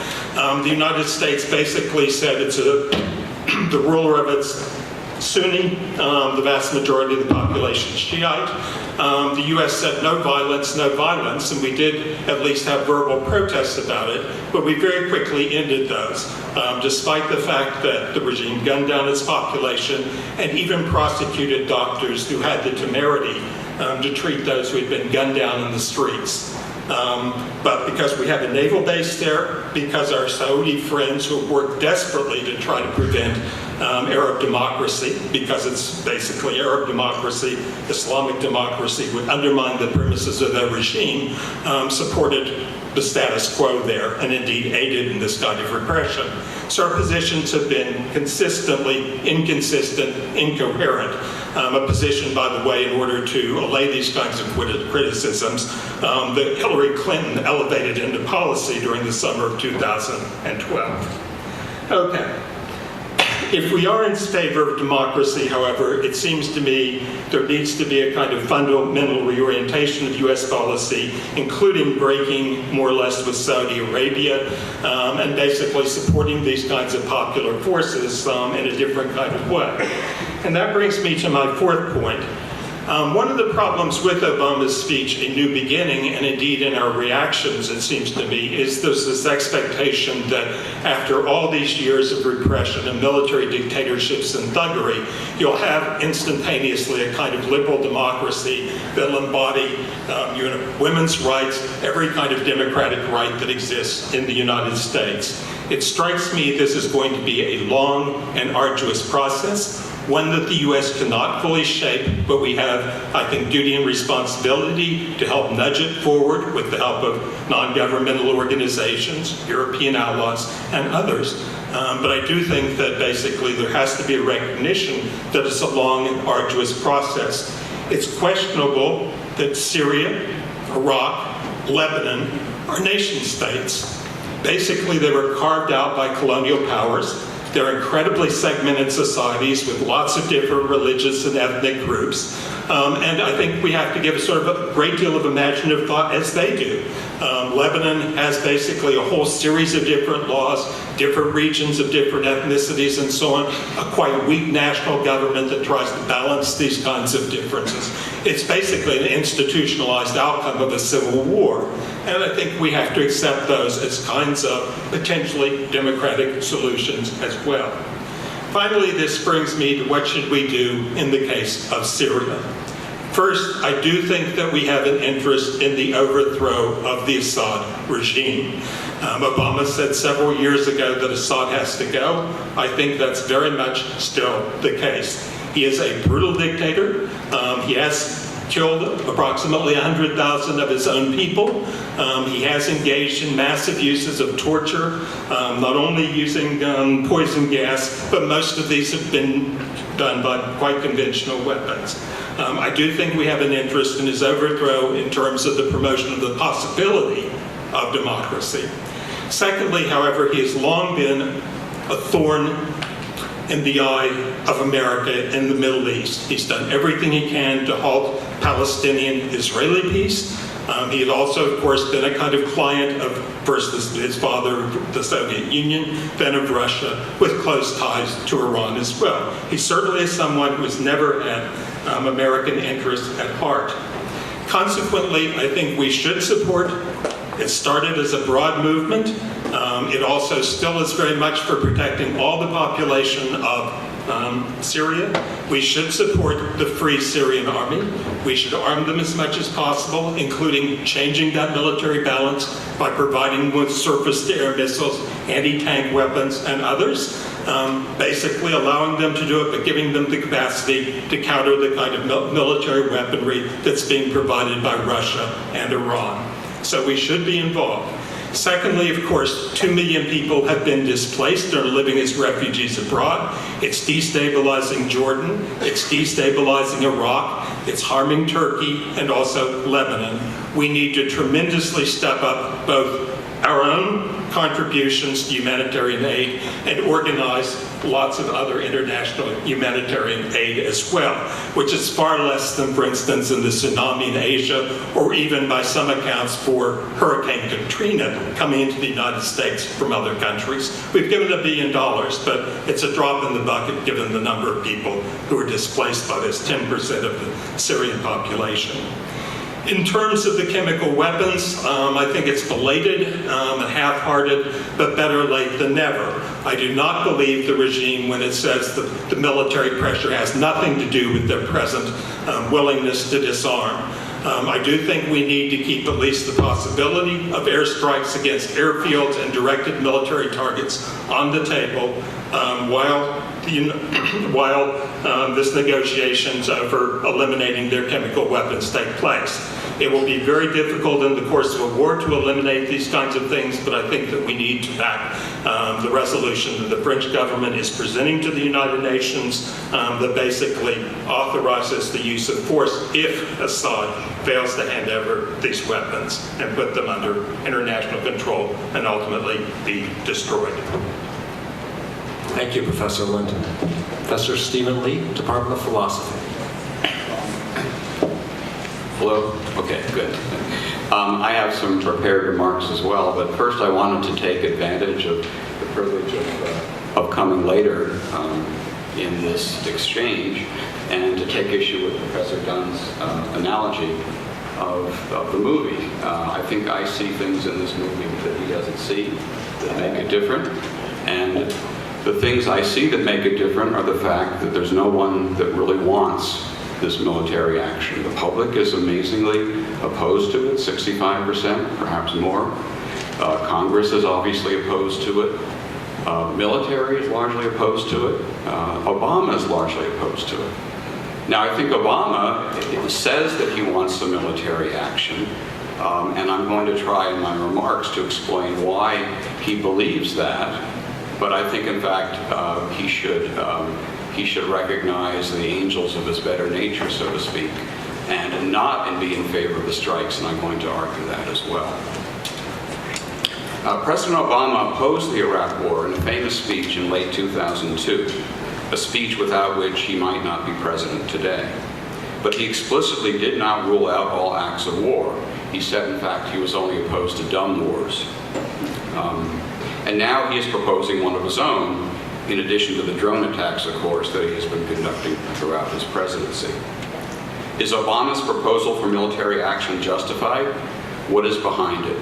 the United States basically said it's the ruler of its Sunni, the vast majority of the population Shiite. The U.S. said no violence, and we did at least have verbal protests about it, but we very quickly ended those, despite the fact that the regime gunned down its population and even prosecuted doctors who had the temerity to treat those who had been gunned down in the streets. But because we have a naval base there, because our Saudi friends who have worked desperately to try to prevent Arab democracy, because it's basically Arab democracy, Islamic democracy would undermine the premises of their regime, supported the status quo there and indeed aided in this kind of repression. So our positions have been consistently inconsistent, incoherent. A position, by the way, in order to allay these kinds of criticisms that Hillary Clinton elevated into policy during the summer of 2012. Okay. If we are in favor of democracy, however, it seems to me there needs to be a kind of fundamental reorientation of U.S. policy, including breaking more or less with Saudi Arabia and basically supporting these kinds of popular forces in a different kind of way. And that brings me to my fourth point. One of the problems with Obama's speech, A New Beginning, and indeed in our reactions, it seems to me, is there's this expectation that after all these years of repression and military dictatorships and thuggery, you'll have instantaneously a kind of liberal democracy that'll embody women's rights, every kind of democratic right that exists in the United States. It strikes me this is going to be a long and arduous process, one that the U.S. cannot fully shape, but we have, I think, duty and responsibility to help nudge it forward with the help of non-governmental organizations, European allies, and others. But I do think that basically there has to be a recognition that it's a long and arduous process. It's questionable that Syria, Iraq, Lebanon are nation states. Basically, they were carved out by colonial powers. They're incredibly segmented societies with lots of different religious and ethnic groups. And I think we have to give sort of a great deal of imaginative thought as they do. Lebanon has basically a whole series of different laws, different regions of different ethnicities and so on, a quite weak national government that tries to balance these kinds of differences. It's basically an institutionalized outcome of a civil war. And I think we have to accept those as kinds of potentially democratic solutions as well. Finally, this brings me to what should we do in the case of Syria. First, I do think that we have an interest in the overthrow of the Assad regime. Obama said several years ago that Assad has to go. I think that's very much still the case. He is a brutal dictator. He has killed approximately 100,000 of his own people. He has engaged in massive uses of torture, not only using poison gas, but most of these have been done by quite conventional weapons. I do think we have an interest in his overthrow in terms of the promotion of the possibility of democracy. Secondly, however, he has long been a thorn in the eye of America in the Middle East. He's done everything he can to halt Palestinian-Israeli peace. He had also, of course, been a kind of client of first his father, the Soviet Union, then of Russia, with close ties to Iran as well. He certainly is someone who has never had American interests at heart. Consequently, I think we should support. It started as a broad movement. It also still is very much for protecting all the population of Syria. We should support the Free Syrian Army. We should arm them as much as possible, including changing that military balance by providing them with surface-to-air missiles, anti-tank weapons, and others. Basically allowing them to do it, but giving them the capacity to counter the kind of military weaponry that's being provided by Russia and Iran. So we should be involved. Secondly, of course, 2 million people have been displaced or are living as refugees abroad. It's destabilizing Jordan, it's destabilizing Iraq, it's harming Turkey and also Lebanon. We need to tremendously step up both our own contributions to humanitarian aid and organize lots of other international humanitarian aid as well, which is far less than, for instance, in the tsunami in Asia, or even by some accounts for Hurricane Katrina coming into the United States from other countries. We've given $1 billion, but it's a drop in the bucket given the number of people who are displaced by this, 10% of the Syrian population. In terms of the chemical weapons, I think it's belated and half-hearted, but better late than never. I do not believe the regime when it says that the military pressure has nothing to do with their present willingness to disarm. I do think we need to keep at least the possibility of airstrikes against airfields and directed military targets on the table while this negotiations over eliminating their chemical weapons take place. It will be very difficult in the course of a war to eliminate these kinds of things, but I think that we need to back the resolution that the French government is presenting to the United Nations that basically authorizes the use of force if Assad fails to hand over these weapons and put them under international control and ultimately be destroyed. Thank you, Professor Linton. Professor Stephen Lee, Department of Philosophy. Hello? Okay, good. I have some prepared remarks as well, but first I wanted to take advantage of the privilege of coming later in this exchange and to take issue with Professor Dunn's analogy of the movie. I think I see things in this movie that he doesn't see that make it different. And the things I see that make it different are the fact that there's no one that really wants this military action. The public is amazingly opposed to it, 65%, perhaps more. Congress is obviously opposed to it. Military is largely opposed to it. Obama is largely opposed to it. Now, I think Obama says that he wants the military action, and I'm going to try in my remarks to explain why he believes that. But I think, in fact, he should recognize the angels of his better nature, so to speak, and not be in favor of the strikes, and I'm going to argue that as well. President Obama opposed the Iraq War in a famous speech in late 2002, a speech without which he might not be president today. But he explicitly did not rule out all acts of war. He said, in fact, he was only opposed to dumb wars. And now he is proposing one of his own, in addition to the drone attacks, of course, that he has been conducting throughout his presidency. Is Obama's proposal for military action justified? What is behind it?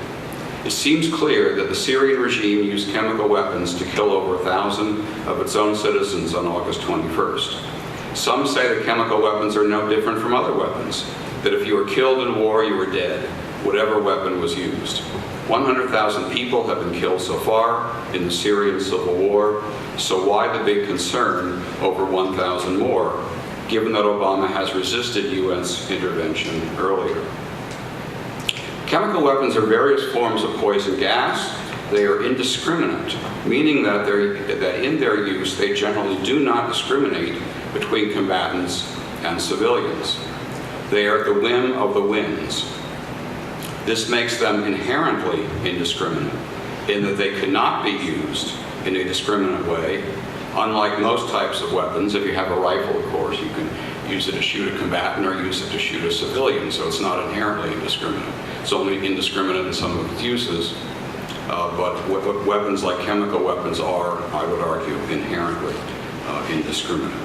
It seems clear that the Syrian regime used chemical weapons to kill over 1,000 of its own citizens on August 21st. Some say that chemical weapons are no different from other weapons, that if you were killed in war, you were dead, whatever weapon was used. 100,000 people have been killed so far in the Syrian civil war, so why the big concern over 1,000 more, given that Obama has resisted U.S. intervention earlier? Chemical weapons are various forms of poison gas. They are indiscriminate, meaning that in their use they generally do not discriminate between combatants and civilians. They are at the whim of the winds. This makes them inherently indiscriminate, in that they cannot be used in a discriminate way. Unlike most types of weapons, if you have a rifle, of course, you can use it to shoot a combatant or use it to shoot a civilian, so it's not inherently indiscriminate. It's only indiscriminate in some of its uses, but weapons like chemical weapons are, I would argue, inherently indiscriminate.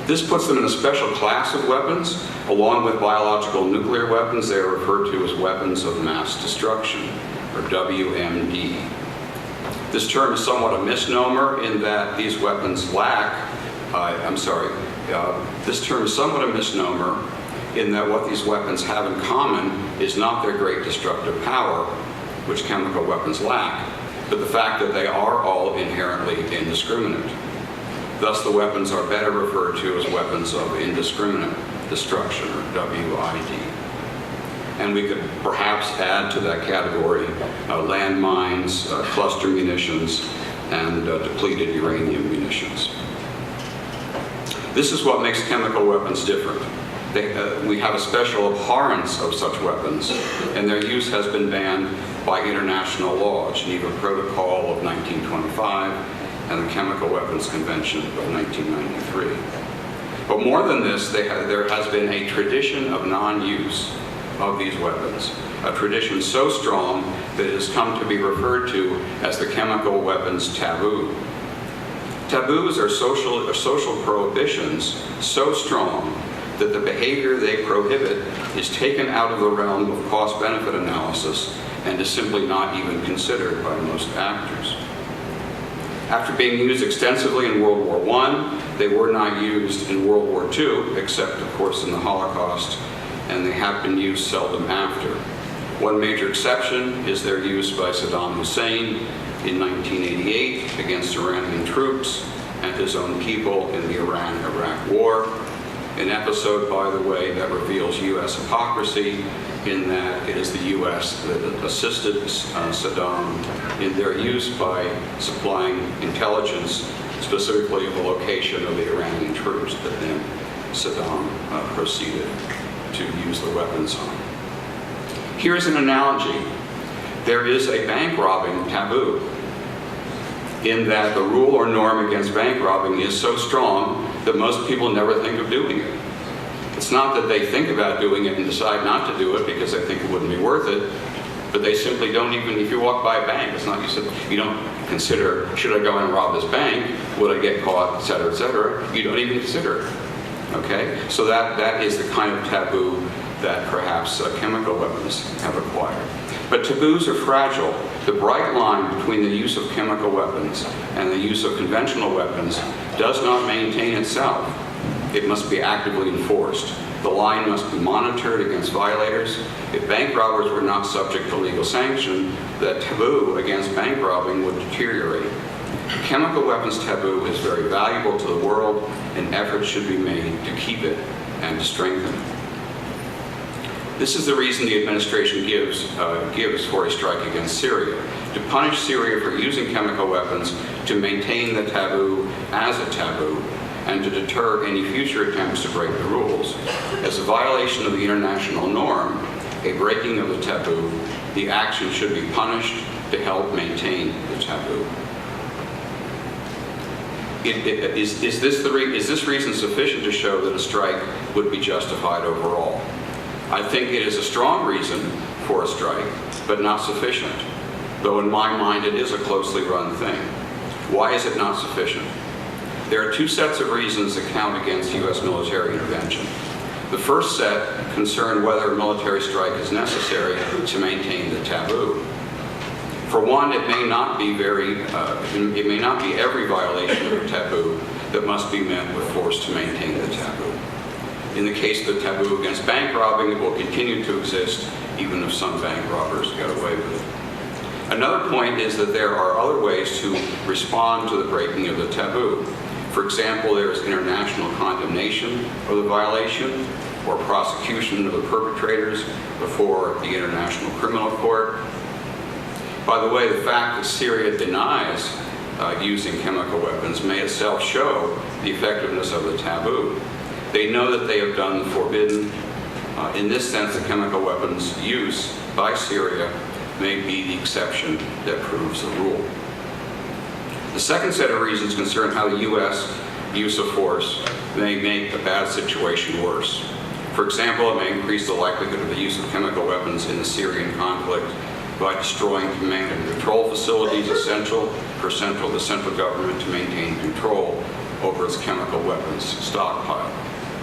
This puts them in a special class of weapons. Along with biological nuclear weapons, they are referred to as weapons of mass destruction, or WMD. This term is somewhat a misnomer in that these weapons lack, this term is somewhat a misnomer in that what these weapons have in common is not their great destructive power, which chemical weapons lack, but the fact that they are all inherently indiscriminate. Thus, the weapons are better referred to as weapons of indiscriminate destruction, or WID. And we could perhaps add to that category landmines, cluster munitions, and depleted uranium munitions. This is what makes chemical weapons different. We have a special abhorrence of such weapons, and their use has been banned by international law, Geneva Protocol of 1925, and the Chemical Weapons Convention of 1993. But more than this, there has been a tradition of non-use of these weapons, a tradition so strong that it has come to be referred to as the chemical weapons taboo. Taboos are social prohibitions so strong that the behavior they prohibit is taken out of the realm of cost-benefit analysis and is simply not even considered by most actors. After being used extensively in World War I, they were not used in World War II, except, of course, in the Holocaust, and they have been used seldom after. One major exception is their use by Saddam Hussein in 1988 against Iranian troops and his own people in the Iran-Iraq War, an episode, by the way, that reveals U.S. hypocrisy in that it is the U.S. that assisted Saddam in their use by supplying intelligence, specifically of the location of the Iranian troops that then Saddam proceeded to use the weapons on. Here's an analogy. There is a bank robbing taboo in that the rule or norm against bank robbing is so strong that most people never think of doing it. It's not that they think about doing it and decide not to do it because they think it wouldn't be worth it, but they simply don't even, if you walk by a bank, it's not, you don't consider, should I go and rob this bank? Would I get caught, et cetera, et cetera? You don't even consider it, okay? So that is the kind of taboo that perhaps chemical weapons have acquired. But taboos are fragile. The bright line between the use of chemical weapons and the use of conventional weapons does not maintain itself. It must be actively enforced. The line must be monitored against violators. If bank robbers were not subject to legal sanction, the taboo against bank robbing would deteriorate. The chemical weapons taboo is very valuable to the world, and efforts should be made to keep it and to strengthen it. This is the reason the administration gives for a strike against Syria, to punish Syria for using chemical weapons, to maintain the taboo as a taboo, and to deter any future attempts to break the rules. As a violation of the international norm, a breaking of the taboo, the action should be punished to help maintain the taboo. Is this reason sufficient to show that a strike would be justified overall? I think it is a strong reason for a strike, but not sufficient, though in my mind it is a closely run thing. Why is it not sufficient? There are two sets of reasons that count against U.S. military intervention. The first set concern whether a military strike is necessary to maintain the taboo. For one, it may not be every violation of a taboo that must be met with force to maintain the taboo. In the case of the taboo against bank robbing, it will continue to exist even if some bank robbers get away with it. Another point is that there are other ways to respond to the breaking of the taboo. For example, there is international condemnation of the violation or prosecution of the perpetrators before the International Criminal Court. By the way, the fact that Syria denies using chemical weapons may itself show the effectiveness of the taboo. They know that they have done the forbidden. In this sense, the chemical weapons use by Syria may be the exception that proves the rule. The second set of reasons concern how the U.S. use of force may make a bad situation worse. For example, it may increase the likelihood of the use of chemical weapons in the Syrian conflict by destroying command and control facilities essential for the central government to maintain control over its chemical weapons stockpile.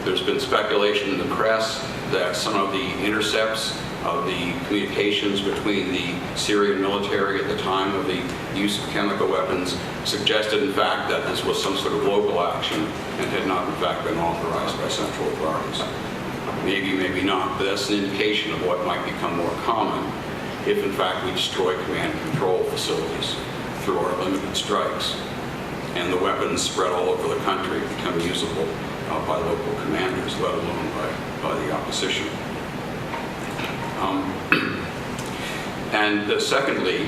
There's been speculation in the press that some of the intercepts of the communications between the Syrian military at the time of the use of chemical weapons suggested, in fact, that this was some sort of local action and had not, in fact, been authorized by central authorities. Maybe, maybe not, but that's an indication of what might become more common if, in fact, we destroy command and control facilities through our limited strikes and the weapons spread all over the country become usable by local commanders, let alone by the opposition. Secondly,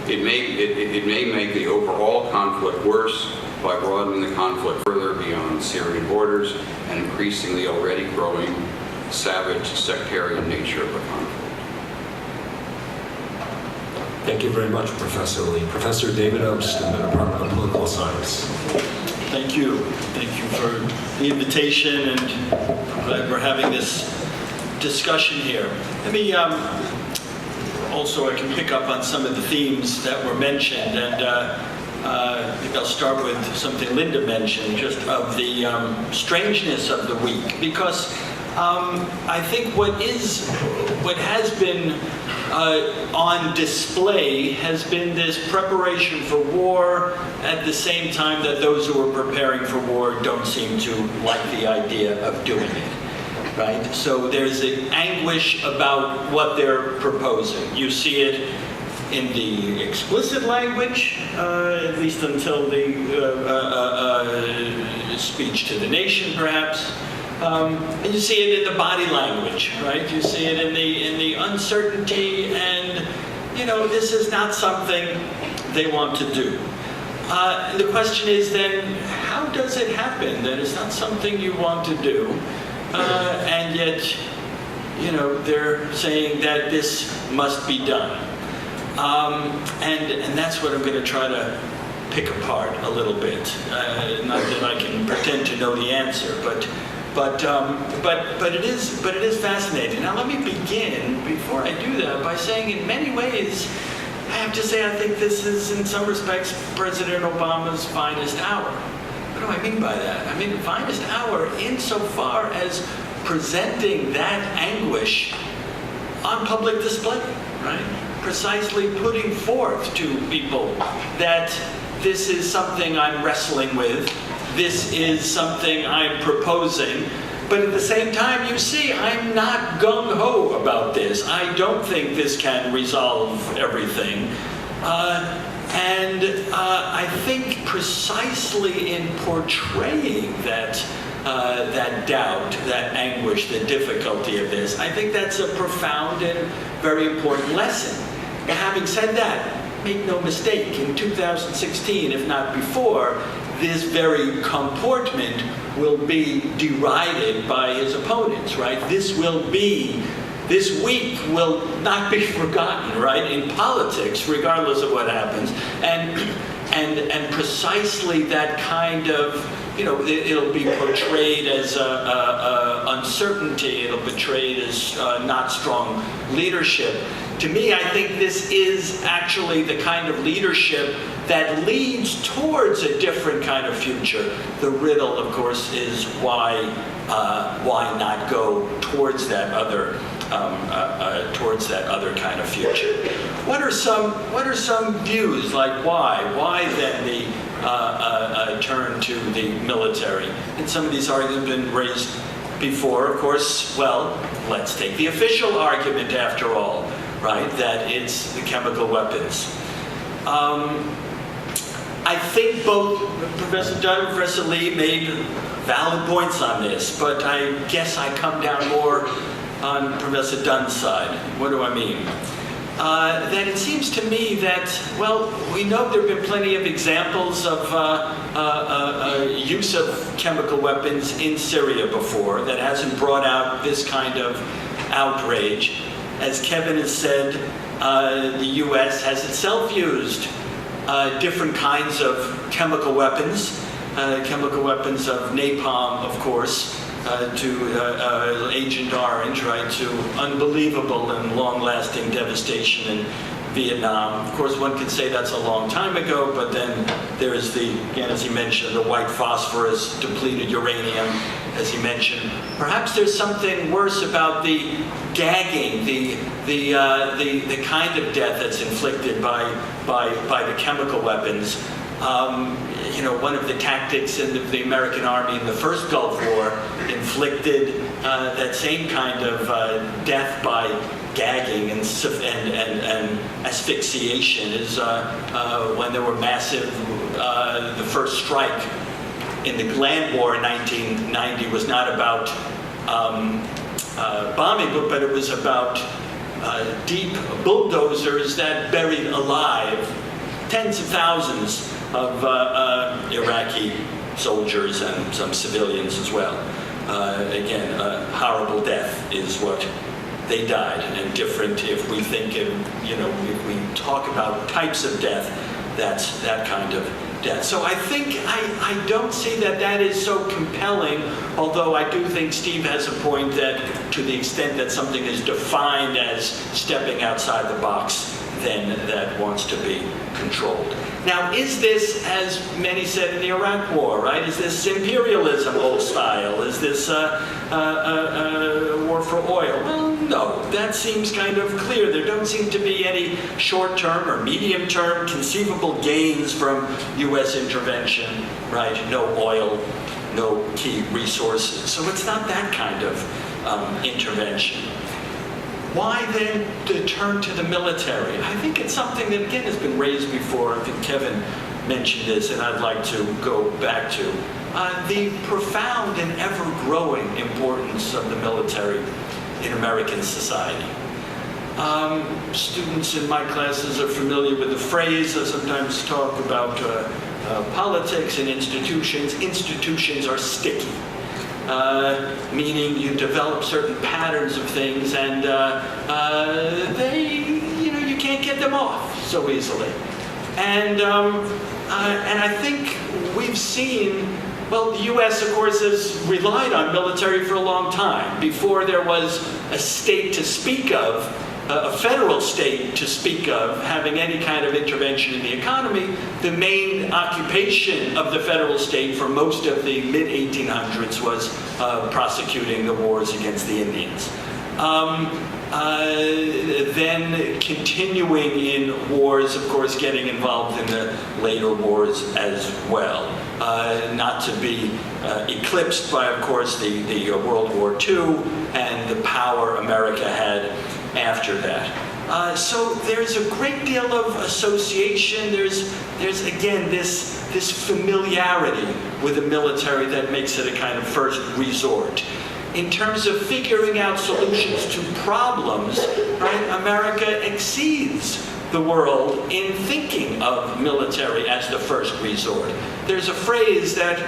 it may make the overall conflict worse by broadening the conflict further beyond Syrian borders and increasing the already growing savage sectarian nature of the conflict. Thank you very much, Professor Lee. Professor David Ost in the Department of Political Science. Thank you. Thank you for the invitation, and I'm glad we're having this discussion here. Let me also, I can pick up on some of the themes that were mentioned, and I think I'll start with something Linda mentioned, just of the strangeness of the week, because I think what has been on display has been this preparation for war at the same time that those who are preparing for war don't seem to like the idea of doing it. Right? So there's an anguish about what they're proposing. You see it in the explicit language, at least until the speech to the nation, perhaps. And you see it in the body language, right? You see it in the uncertainty, and this is not something they want to do. The question is then, how does it happen that it's not something you want to do? And yet, they're saying that this must be done. And that's what I'm going to try to pick apart a little bit. Not that I can pretend to know the answer, but it is fascinating. Now let me begin, before I do that, by saying in many ways, I have to say I think this is in some respects President Obama's finest hour. What do I mean by that? I mean the finest hour insofar as presenting that anguish on public display, right? Precisely putting forth to people that this is something I'm wrestling with, this is something I'm proposing, but at the same time, you see, I'm not gung-ho about this. I don't think this can resolve everything. And I think precisely in portraying that doubt, that anguish, the difficulty of this, I think that's a profound and very important lesson. Now, having said that, make no mistake, in 2016, if not before, this very comportment will be derided by his opponents, right? This week will not be forgotten, right, in politics, regardless of what happens. And precisely that kind of, it'll be portrayed as uncertainty, it'll be portrayed as not strong leadership. To me, I think this is actually the kind of leadership that leads towards a different kind of future. The riddle, of course, is why not go towards that other kind of future? What are some views, like why then turn to the military. And some of these arguments have been raised before, of course. Well, let's take the official argument after all, right, that it's the chemical weapons. I think both Professor Dunn and Professor Lee made valid points on this, but I guess I come down more on Professor Dunn's side. What do I mean? That it seems to me that, well, we know there have been plenty of examples of use of chemical weapons in Syria before that hasn't brought out this kind of outrage. As Kevin has said, the U.S. has itself used different kinds of chemical weapons of napalm, of course, to Agent Orange, right, to unbelievable and long-lasting devastation in Vietnam. Of course, one could say that's a long time ago, but then there is the, again, as he mentioned, the white phosphorus, depleted uranium, as he mentioned. Perhaps there's something worse about the gagging, the kind of death that's inflicted by the chemical weapons. You know, one of the tactics in the American Army in the first Gulf War inflicted that same kind of death by gagging and asphyxiation is when there were massive, the first strike in the Land War in 1990 was not about bombing, but it was about deep bulldozers that buried alive tens of thousands of Iraqi soldiers and some civilians as well. Again, horrible death is what they died, and different if we think, you know, if we talk about types of death, that's that kind of death. So I think I don't see that is so compelling, although I do think Steve has a point that to the extent that something is defined as stepping outside the box, then that wants to be controlled. Now, is this, as many said in the Iraq War, right? Is this imperialism, old style? Is this war for oil? Well, no. That seems kind of clear. There don't seem to be any short-term or medium-term conceivable gains from U.S. intervention, right? No oil, no key resources. So it's not that kind of intervention. Why then to turn to the military? I think it's something that, again, has been raised before. I think Kevin mentioned this, and I'd like to go back to. The profound and ever-growing importance of the military in American society. Students in my classes are familiar with the phrase. I sometimes talk about politics and institutions. Institutions are sticky. Meaning you develop certain patterns of things, and you can't get them off so easily. And I think we've seen, well, the U.S. of course has relied on military for a long time. Before there was a state to speak of, a federal state to speak of, having any kind of intervention in the economy, the main occupation of the federal state for most of the mid-1800s was prosecuting the wars against the Indians. Then continuing in wars, of course, getting involved in the later wars as well. Not to be eclipsed by, of course, the World War II and the power America had after that. So there's a great deal of association. There's again this familiarity with the military that makes it a kind of first resort. In terms of figuring out solutions to problems, right, America exceeds the world in thinking of military as the first resort. There's a phrase that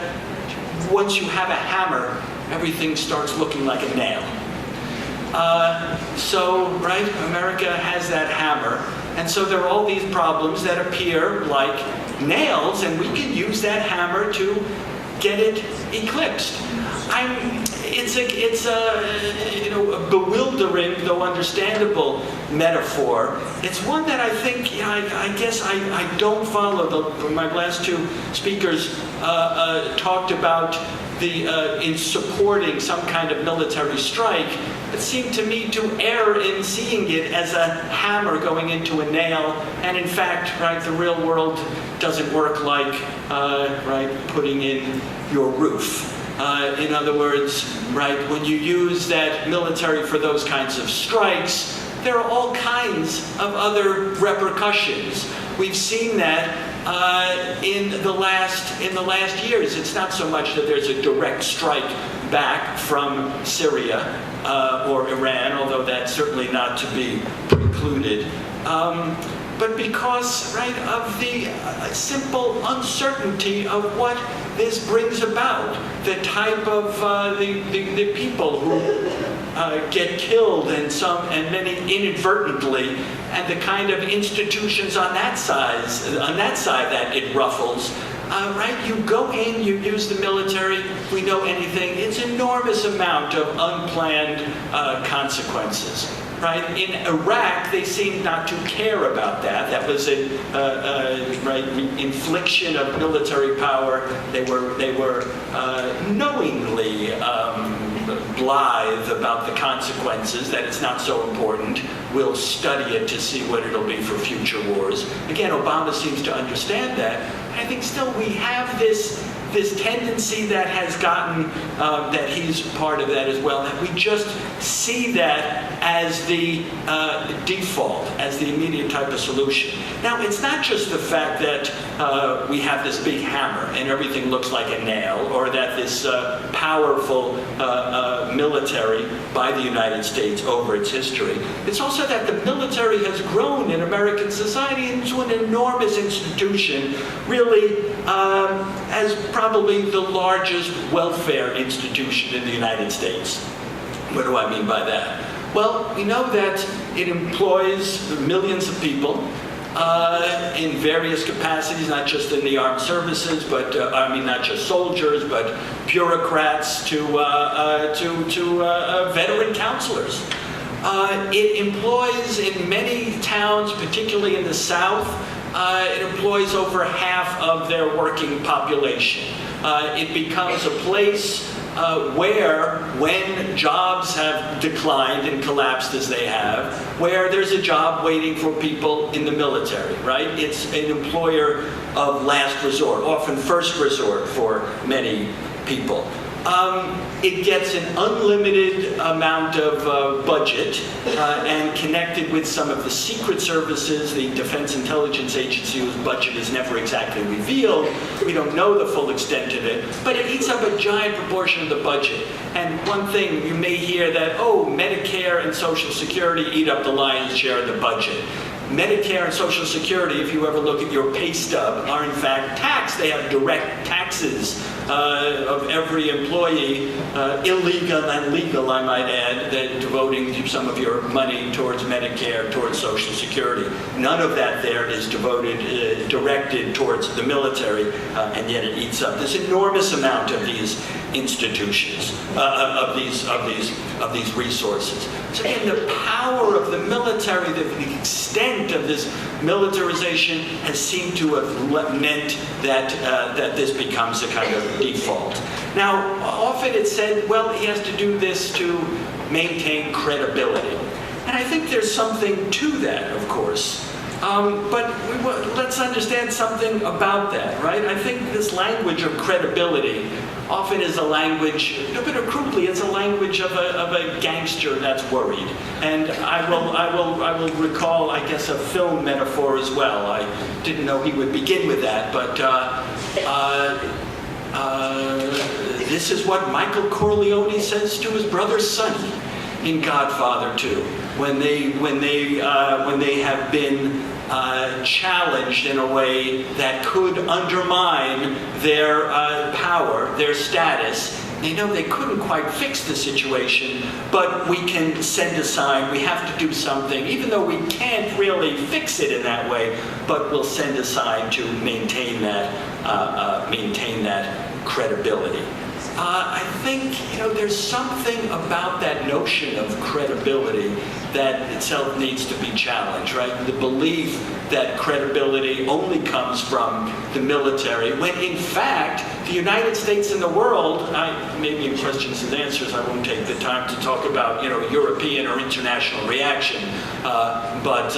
once you have a hammer, everything starts looking like a nail. So, right, America has that hammer, and so there are all these problems that appear like nails, and we can use that hammer to get it eclipsed. it's a bewildering, though understandable metaphor. It's one that I think, I guess I don't follow. My last two speakers talked about in supporting some kind of military strike. It seemed to me to err in seeing it as a hammer going into a nail, and in fact, right, the real world doesn't work like putting in your roof. In other words, right, when you use that military for those kinds of strikes, there are all kinds of other repercussions. We've seen that in the last years. It's not so much that there's a direct strike back from Syria or Iran, although that's certainly not to be precluded. But because, right, of the simple uncertainty of what this brings about, the type of the people who get killed and many inadvertently, and the kind of institutions on that side that it ruffles. Right, you go in, you use the military, if we know anything, it's enormous amount of unplanned consequences. Right, in Iraq, they seemed not to care about that. That was a infliction of military power. They were knowingly blithe about the consequences, that it's not so important. We'll study it to see what it'll be for future wars. Again, Obama seems to understand that. I think still we have this tendency that has gotten, that he's part of that as well, that we just see that as the default, as the immediate type of solution. Now, it's not just the fact that we have this big hammer and everything looks like a nail, or that this powerful military by the United States over its history. It's also that the military has grown in American society into an enormous institution, really as probably the largest welfare institution in the United States. What do I mean by that? Well, we know that it employs millions of people in various capacities, not just in the armed services, but not just soldiers, but bureaucrats to veteran counselors. It employs in many towns, particularly in the South, it employs over half of their working population. It becomes a place where, when jobs have declined and collapsed as they have, where there's a job waiting for people in the military, right? It's an employer of last resort, often first resort for many people. It gets an unlimited amount of budget and connected with some of the secret services, the Defense Intelligence Agency, whose budget is never exactly revealed. We don't know the full extent of it, but it eats up a giant proportion of the budget. And one thing, you may hear that, oh, Medicare and Social Security eat up the lion's share of the budget. Medicare and Social Security, if you ever look at your pay stub, are in fact taxed. They have direct taxes of every employee, illegal and legal, I might add, that devoting some of your money towards Medicare, towards Social Security. None of that there is directed towards the military, and yet it eats up this enormous amount of these institutions, of these resources. So again, the power of the military, the extent of this militarization has seemed to have meant that this becomes a kind of default. Now, often it's said, well, he has to do this to maintain credibility. And I think there's something to that, of course. But let's understand something about that, right? I think this language of credibility often is a language, a bit crudely, it's a language of a gangster that's worried. And I will recall, I guess, a film metaphor as well. I didn't know he would begin with that, but this is what Michael Corleone says to his brother Sonny in Godfather 2, when they have been challenged in a way that could undermine their power, their status. They know they couldn't quite fix the situation, but we can send a sign, we have to do something, even though we can't really fix it in that way, but we'll send a sign to maintain that credibility. I think, there's something about that notion of credibility that itself needs to be challenged, right? The belief that credibility only comes from the military, when in fact, the United States and the world, maybe in questions and answers, I won't take the time to talk about, European or international reaction, but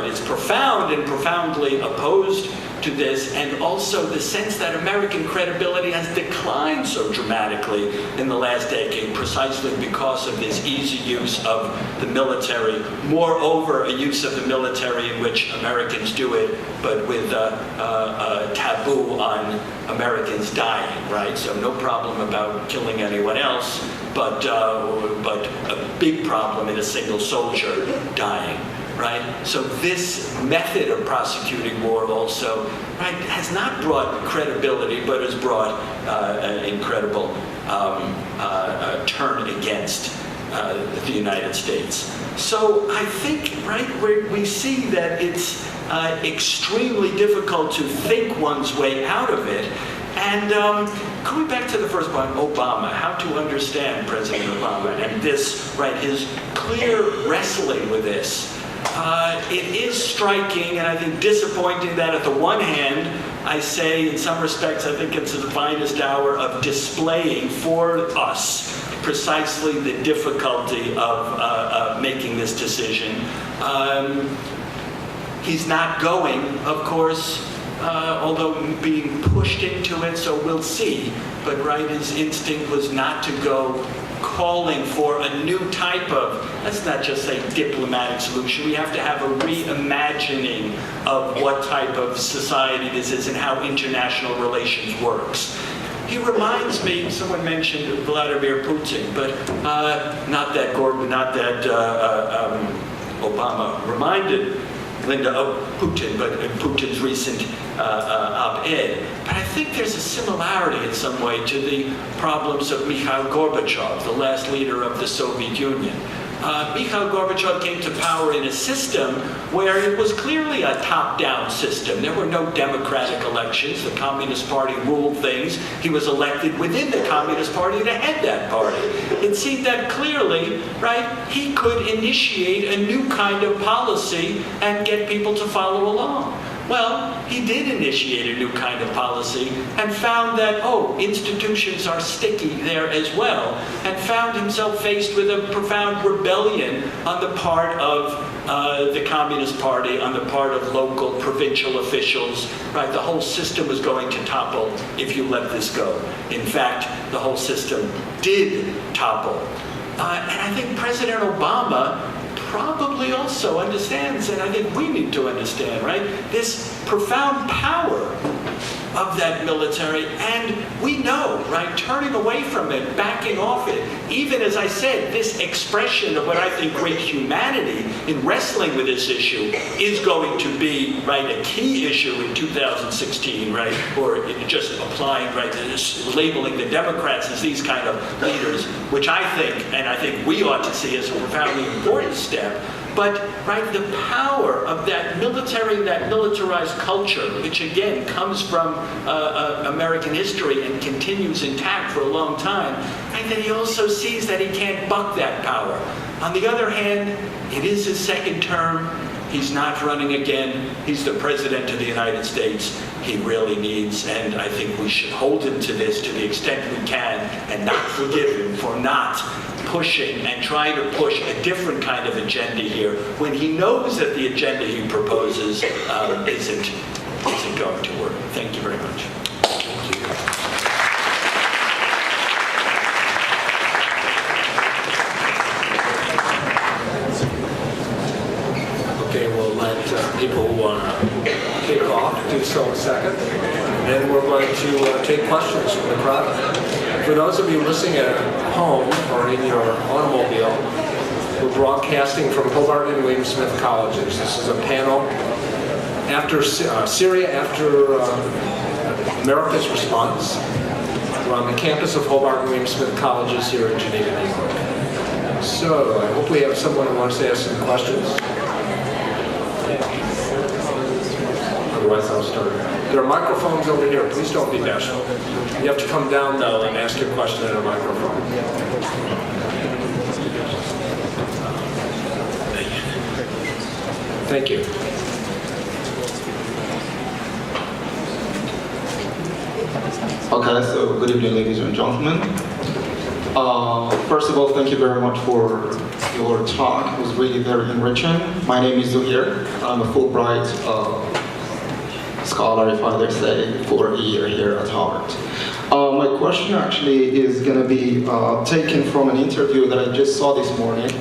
it's profound and profoundly opposed to this, and also the sense that American credibility has declined so dramatically in the last decade, precisely because of this easy use of the military. Moreover, a use of the military in which Americans do it, but with a taboo on Americans dying, right? So no problem about killing anyone else, but a big problem in a single soldier dying. Right? So this method of prosecuting war also, right, has not brought credibility, but has brought an incredible turn against the United States. So I think, right, we see that it's extremely difficult to think one's way out of it. And going back to the first point, Obama, how to understand President Obama, and this, right, his clear wrestling with this. It is striking and I think disappointing that at the one hand, I say in some respects, I think it's the finest hour of displaying for us precisely the difficulty of making this decision. He's not going, of course, although being pushed into it, so we'll see. But right, his instinct was not to go calling for a new type of, let's not just say diplomatic solution, we have to have a reimagining of what type of society this is and how international relations works. He reminds me, someone mentioned Vladimir Putin, but not that Obama reminded Linda of Putin, but in Putin's recent op-ed. But I think there's a similarity in some way to the problems of Mikhail Gorbachev, the last leader of the Soviet Union. Mikhail Gorbachev came to power in a system where it was clearly a top-down system. There were no democratic elections. The Communist Party ruled things. He was elected within the Communist Party to head that party. It seemed that clearly, right, he could initiate a new kind of policy and get people to follow along. Well, he did initiate a new kind of policy and found that, institutions are sticky there as well, and found himself faced with a profound rebellion on the part of the Communist Party, on the part of local provincial officials. Right, the whole system was going to topple if you let this go. In fact, the whole system did topple. And I think President Obama probably also understands, and I think we need to understand, right, this profound power of that military, and we know, right, turning away from it, backing off it, even as I said, this expression of what I think great humanity in wrestling with this issue is going to be, right, a key issue in 2016, right, or just applying, right, this, labeling the Democrats as these kind of leaders, which I think we ought to see as a profoundly important step. But, right, the power of that military, that militarized culture, which again comes from American history and continues intact for a long time, and then he also sees that he can't buck that power. On the other hand, it is his second term. He's not running again. He's the President of the United States. He really needs, and I think we should hold him to this to the extent we can and not forgive him for not pushing and trying to push a different kind of agenda here when he knows that the agenda he proposes isn't going to work. Thank you very much. Thank you. Okay, we'll let people who want to kick off do so in a second. And then we're going to take questions from the crowd. For those of you listening at home or in your automobile, we're broadcasting from Hobart and William Smith Colleges. This is a panel after Syria, after America's response. We're on the campus of Hobart and William Smith Colleges here in Geneva, New York. So I hope we have someone who wants to ask some questions. Otherwise, I'll start. There are microphones over here. Please don't be bashful. You have to come down, though, and ask your question at a microphone. Thank you. Okay, so good evening, ladies and gentlemen. First of all, thank you very much for your talk. It was really very enriching. My name is Zuhir. I'm a Fulbright scholar, if I dare say, for a year here at Hobart. My question actually is going to be taken from an interview that I just saw this morning.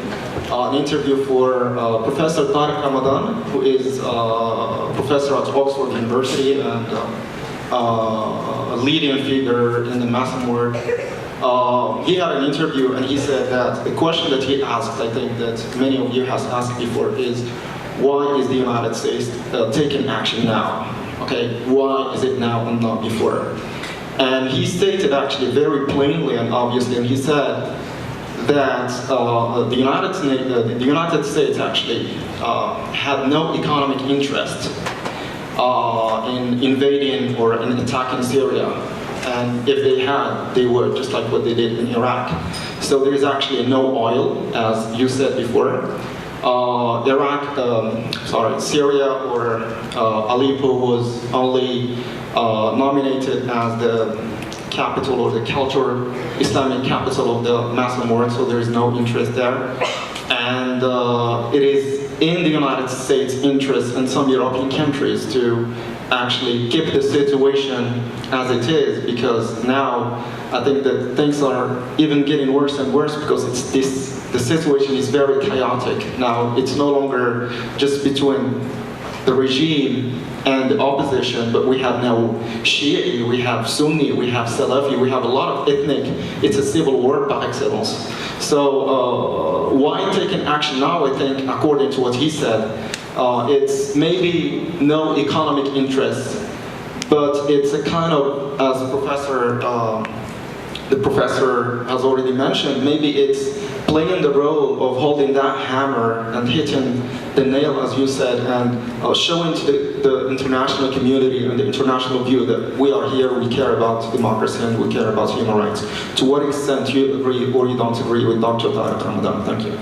An interview for Professor Tariq Ramadan, who is a professor at Oxford University and a leading figure in the Muslim world. He had an interview and he said that the question that he asked, I think that many of you have asked before, is why is the United States taking action now? Okay, why is it now and not before? And he stated actually very plainly and obviously, and he said that the United States actually had no economic interest in invading or in attacking Syria. And if they had, they would, just like what they did in Iraq. So there is actually no oil, as you said before. Syria or Aleppo was only nominated as the capital or the cultural Islamic capital of the Muslim world, so there is no interest there. And it is in the United States' interest and some European countries to actually keep the situation as it is, because now I think that things are even getting worse and worse because the situation is very chaotic. Now it's no longer just between the regime and the opposition, but we have now Shia, we have Sunni, we have Salafi, we have a lot of ethnic. It's a civil war par excellence. So why taking action now? I think, according to what he said, it's maybe no economic interest, but it's a kind of, as the professor has already mentioned, maybe it's playing the role of holding that hammer and hitting the nail, as you said, and showing to the international community and the international view that we are here, we care about democracy and we care about human rights. To what extent you agree or you don't agree with Dr. Tariq Ramadan? Thank you.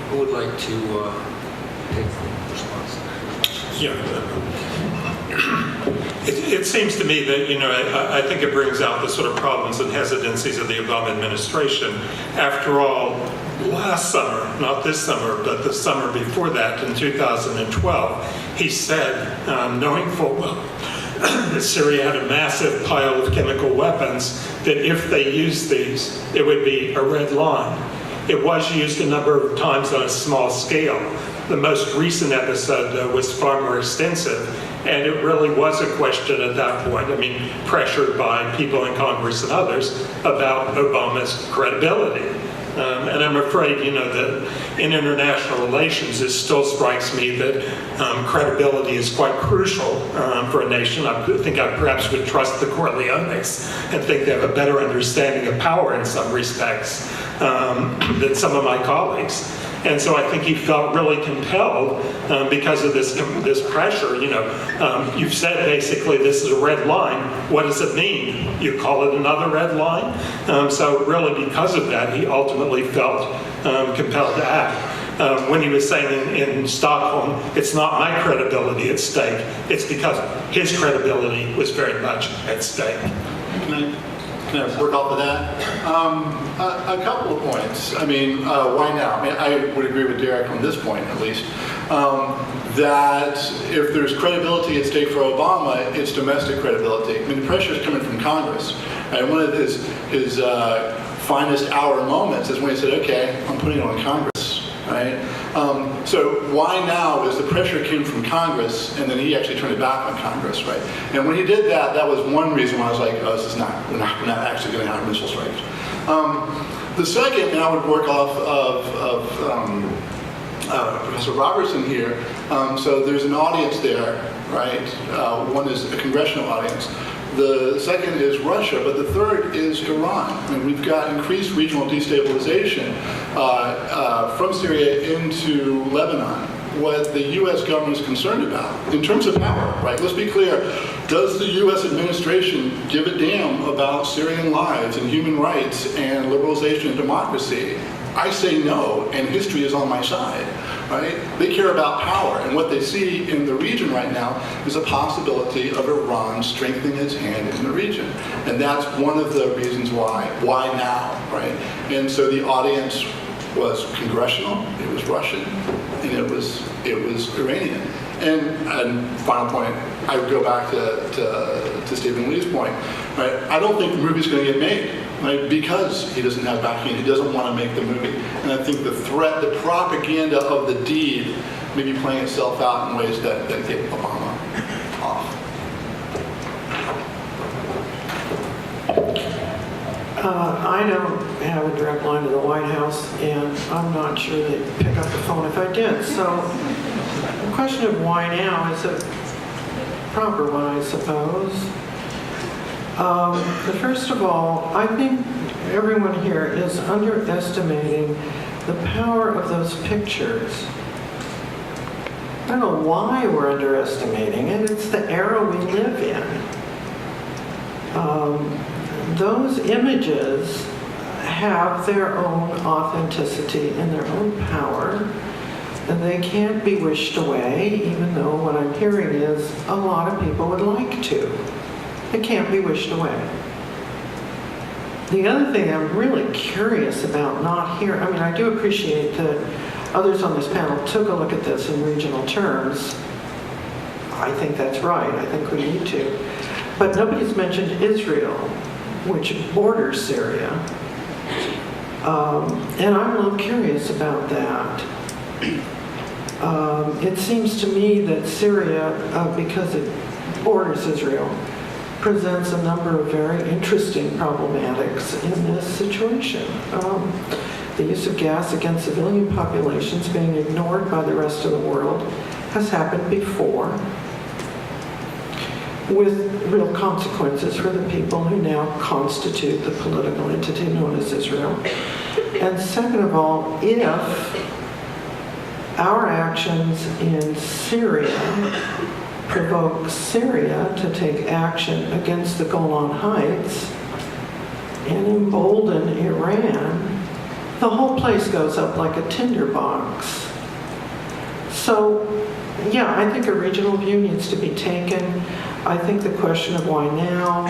Who would like to take the response? Yeah. It seems to me that, I think it brings out the sort of problems and hesitancies of the Obama administration. After all, last summer, not this summer, but the summer before that, in 2012, he said, knowing full well that Syria had a massive pile of chemical weapons, that if they used these, it would be a red line. It was used a number of times on a small scale. The most recent episode was far more extensive, and it really was a question at that point, pressured by people in Congress and others, about Obama's credibility. And I'm afraid, that in international relations, it still strikes me that credibility is quite crucial for a nation. I think I perhaps would trust the Corleones and think they have a better understanding of power in some respects than some of my colleagues. And so I think he felt really compelled because of this pressure. You've said basically this is a red line. What does it mean? You call it another red line? So really because of that, he ultimately felt compelled to act. When he was saying in Stockholm, it's not my credibility at stake, it's because his credibility was very much at stake. Can I work off of that? A couple of points. Why now? I would agree with Derek on this point, at least, that if there's credibility at stake for Obama, it's domestic credibility. The pressure is coming from Congress. And one of his finest hour moments is when he said, okay, I'm putting it on Congress, right? So why now is the pressure came from Congress, and then he actually turned it back on Congress, right? And when he did that, that was one reason why I was like, oh, we're not actually going to have missile strikes. The second, and I would work off of Professor Robertson here. So there's an audience there, right? One is a congressional audience. The second is Russia, but the third is Iran. We've got increased regional destabilization from Syria into Lebanon, what the U.S. government is concerned about in terms of power, right? Let's be clear. Does the U.S. administration give a damn about Syrian lives and human rights and liberalization and democracy? I say no, and history is on my side, right? They care about power, and what they see in the region right now is a possibility of Iran strengthening its hand in the region. And that's one of the reasons why. Why now, right? And so the audience was congressional, it was Russian, and it was Iranian. And final point, I would go back to Stephen Lee's point, right? I don't think the movie's going to get made, right? Because he doesn't have backing, he doesn't want to make the movie. And I think the threat, the propaganda of the deed may be playing itself out in ways that get Obama off. I don't have a direct line to the White House, and I'm not sure they'd pick up the phone if I did. So the question of why now is a proper one, I suppose. First of all, I think everyone here is underestimating the power of those pictures. I don't know why we're underestimating it. It's the era we live in. Those images have their own authenticity and their own power, and they can't be wished away, even though what I'm hearing is a lot of people would like to. They can't be wished away. The other thing I'm really curious about not here, I mean, I do appreciate that others on this panel took a look at this in regional terms. I think that's right. I think we need to. But nobody's mentioned Israel, which borders Syria. And I'm a little curious about that. It seems to me that Syria, because it borders Israel, presents a number of very interesting problematics in this situation. The use of gas against civilian populations being ignored by the rest of the world has happened before, with real consequences for the people who now constitute the political entity known as Israel. And second of all, if our actions in Syria provoke Syria to take action against the Golan Heights and embolden Iran, the whole place goes up like a tinderbox. So, yeah, I think a regional view needs to be taken. I think the question of why now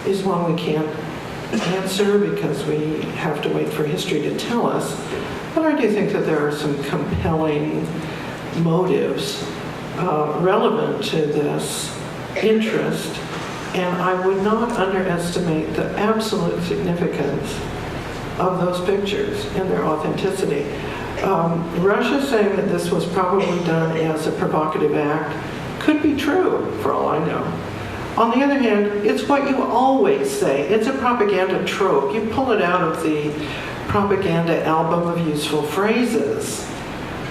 is one we can't answer because we have to wait for history to tell us. But I do think that there are some compelling motives relevant to this interest, and I would not underestimate the absolute significance of those pictures and their authenticity. Russia saying that this was probably done as a provocative act could be true, for all I know. On the other hand, it's what you always say. It's a propaganda trope. You pull it out of the propaganda album of useful phrases.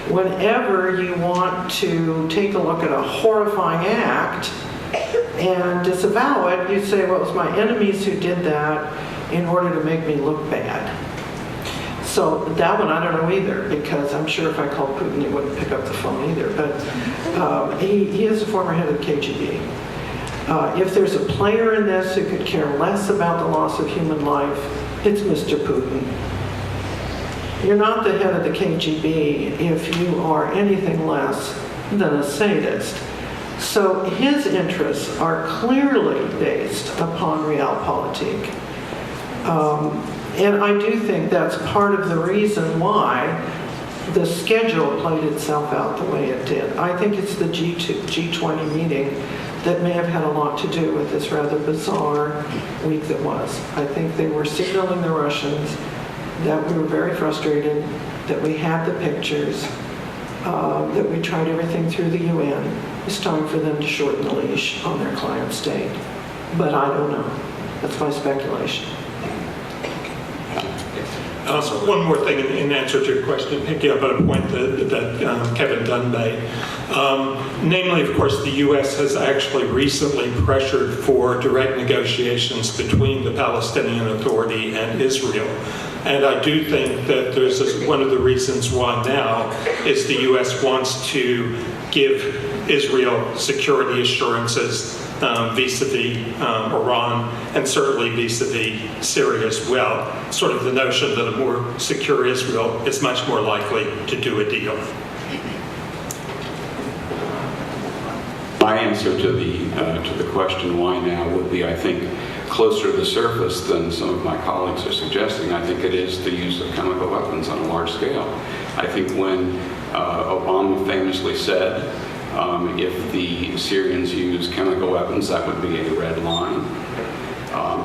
Whenever you want to take a look at a horrifying act and disavow it, you say, well, it was my enemies who did that in order to make me look bad. So that one I don't know either, because I'm sure if I called Putin, he wouldn't pick up the phone either. But he is a former head of the KGB. If there's a player in this who could care less about the loss of human life, it's Mr. Putin. You're not the head of the KGB if you are anything less than a sadist. So his interests are clearly based upon realpolitik. And I do think that's part of the reason why the schedule played itself out the way it did. I think it's the G20 meeting that may have had a lot to do with this rather bizarre week that was. I think they were signaling the Russians that we were very frustrated, that we had the pictures, that we tried everything through the UN. It's time for them to shorten the leash on their client state. But I don't know. That's my speculation. One more thing in answer to your question, picking up on a point that Kevin Dunn made. Namely, of course, the U.S. has actually recently pressured for direct negotiations between the Palestinian Authority and Israel. And I do think that one of the reasons why now is the U.S. wants to give Israel security assurances vis-a-vis Iran, and certainly vis-a-vis Syria as well. Sort of the notion that a more secure Israel is much more likely to do a deal. My answer to the question why now would be, I think, closer to the surface than some of my colleagues are suggesting. I think it is the use of chemical weapons on a large scale. I think when Obama famously said, if the Syrians use chemical weapons, that would be a red line.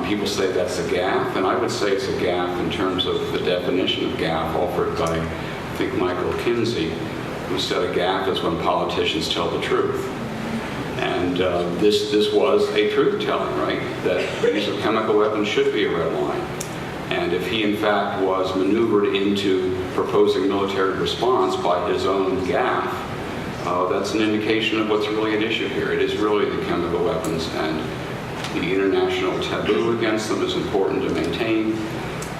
People say that's a gaffe, and I would say it's a gaffe in terms of the definition of gaffe offered by, I think, Michael Kinsey, who said a gaffe is when politicians tell the truth. And this was a truth-telling, right? That the use of chemical weapons should be a red line. And if he, in fact, was maneuvered into proposing military response by his own gaffe, that's an indication of what's really at issue here. It is really the chemical weapons, and the international taboo against them is important to maintain.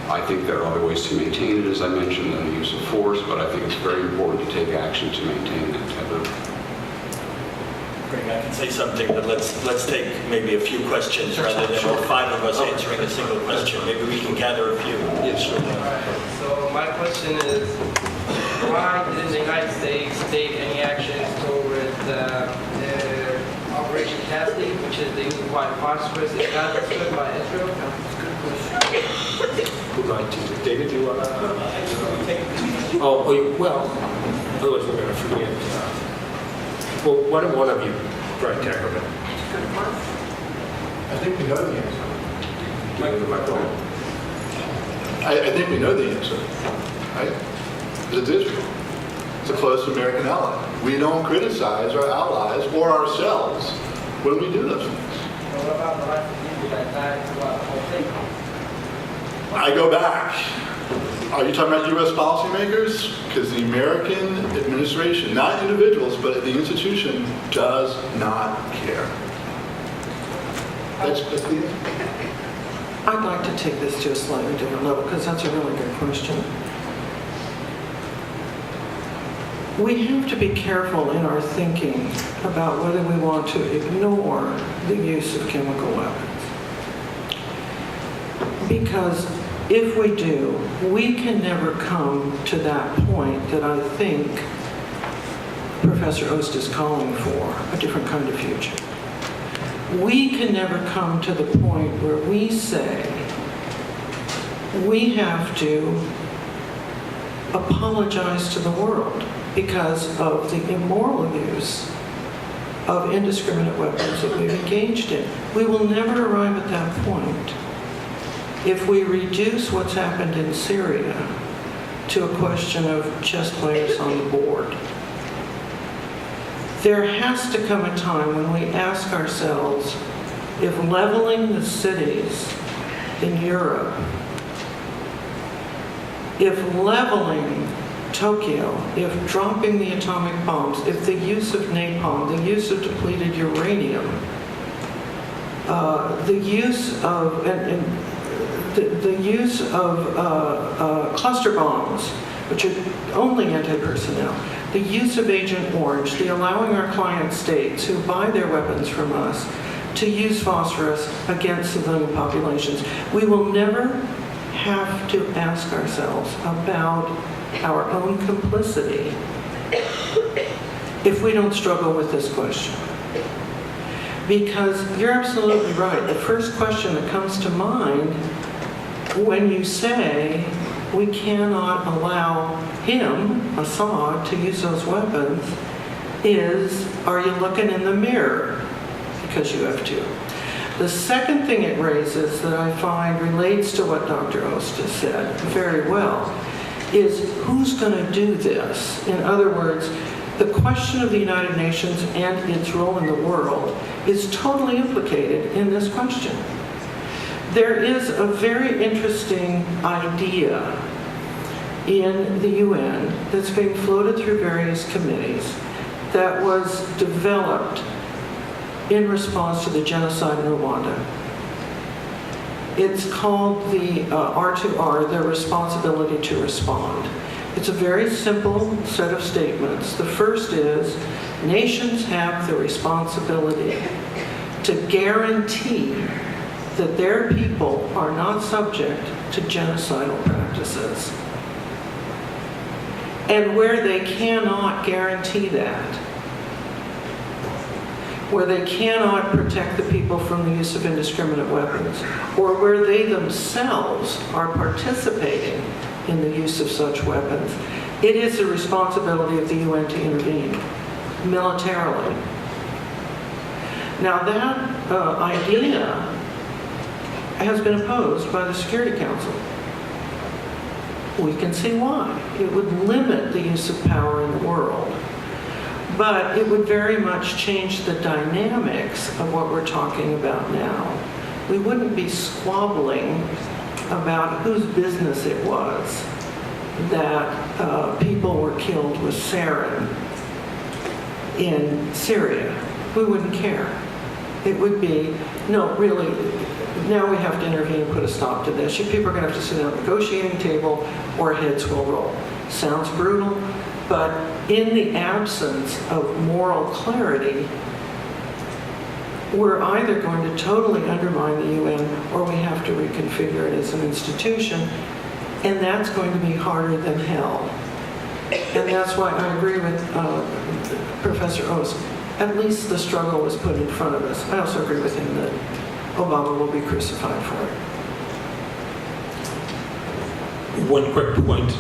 I think there are other ways to maintain it, as I mentioned, than the use of force, but I think it's very important to take action to maintain that taboo. Greg, I can say something, but let's take maybe a few questions rather than all five of us answering a single question. Maybe we can gather a few. Yes, sure. All right. So my question is, why didn't the United States take any actions towards the Operation Casting, which is the use of white phosphorus is not understood by Israel? Who'd like to? David, do you want to? Well, otherwise we're going to forget. Well, why don't one of you try to tackle it? I think we know the answer. Mike, I think we know the answer, right? It's Israel. It's a close American ally. We don't criticize our allies or ourselves when we do those things. What about the life of people that died throughout the whole thing? I go back. Are you talking about U.S. policymakers? Because the American administration, not individuals, but the institution, does not care. That's the answer. I'd like to take this to a slightly different level because that's a really good question. We have to be careful in our thinking about whether we want to ignore the use of chemical weapons. Because if we do, we can never come to that point that I think Professor Ost is calling for, a different kind of future. We can never come to the point where we say we have to apologize to the world because of the immoral use of indiscriminate weapons that we've engaged in. We will never arrive at that point if we reduce what's happened in Syria to a question of chess players on the board. There has to come a time when we ask ourselves if leveling the cities in Europe, if leveling Tokyo, if dropping the atomic bombs, if the use of napalm, the use of depleted uranium, the use of cluster bombs, which are only anti-personnel, the use of Agent Orange, the allowing our client states who buy their weapons from us to use phosphorus against civilian populations. We will never have to ask ourselves about our own complicity if we don't struggle with this question. Because you're absolutely right. The first question that comes to mind when you say we cannot allow him, Assad, to use those weapons is, are you looking in the mirror? Because you have to. The second thing it raises that I find relates to what Dr. Ost has said very well is who's going to do this? In other words, the question of the United Nations and its role in the world is totally implicated in this question. There is a very interesting idea in the UN that's being floated through various committees that was developed in response to the genocide in Rwanda. It's called the R2R, the responsibility to respond. It's a very simple set of statements. The first is, nations have the responsibility to guarantee that their people are not subject to genocidal practices. And where they cannot guarantee that, where they cannot protect the people from the use of indiscriminate weapons, or where they themselves are participating in the use of such weapons, it is the responsibility of the UN to intervene militarily. Now that idea has been opposed by the Security Council. We can see why. It would limit the use of power in the world. But it would very much change the dynamics of what we're talking about now. We wouldn't be squabbling about whose business it was that people were killed with sarin in Syria. We wouldn't care. It would be, no, really, now we have to intervene and put a stop to this. You people are going to have to sit at a negotiating table or heads will roll. Sounds brutal, but in the absence of moral clarity, we're either going to totally undermine the UN or we have to reconfigure it as an institution, and that's going to be harder than hell. And that's why I agree with Professor Ost. At least the struggle was put in front of us. I also agree with him that Obama will be crucified for it. One quick point.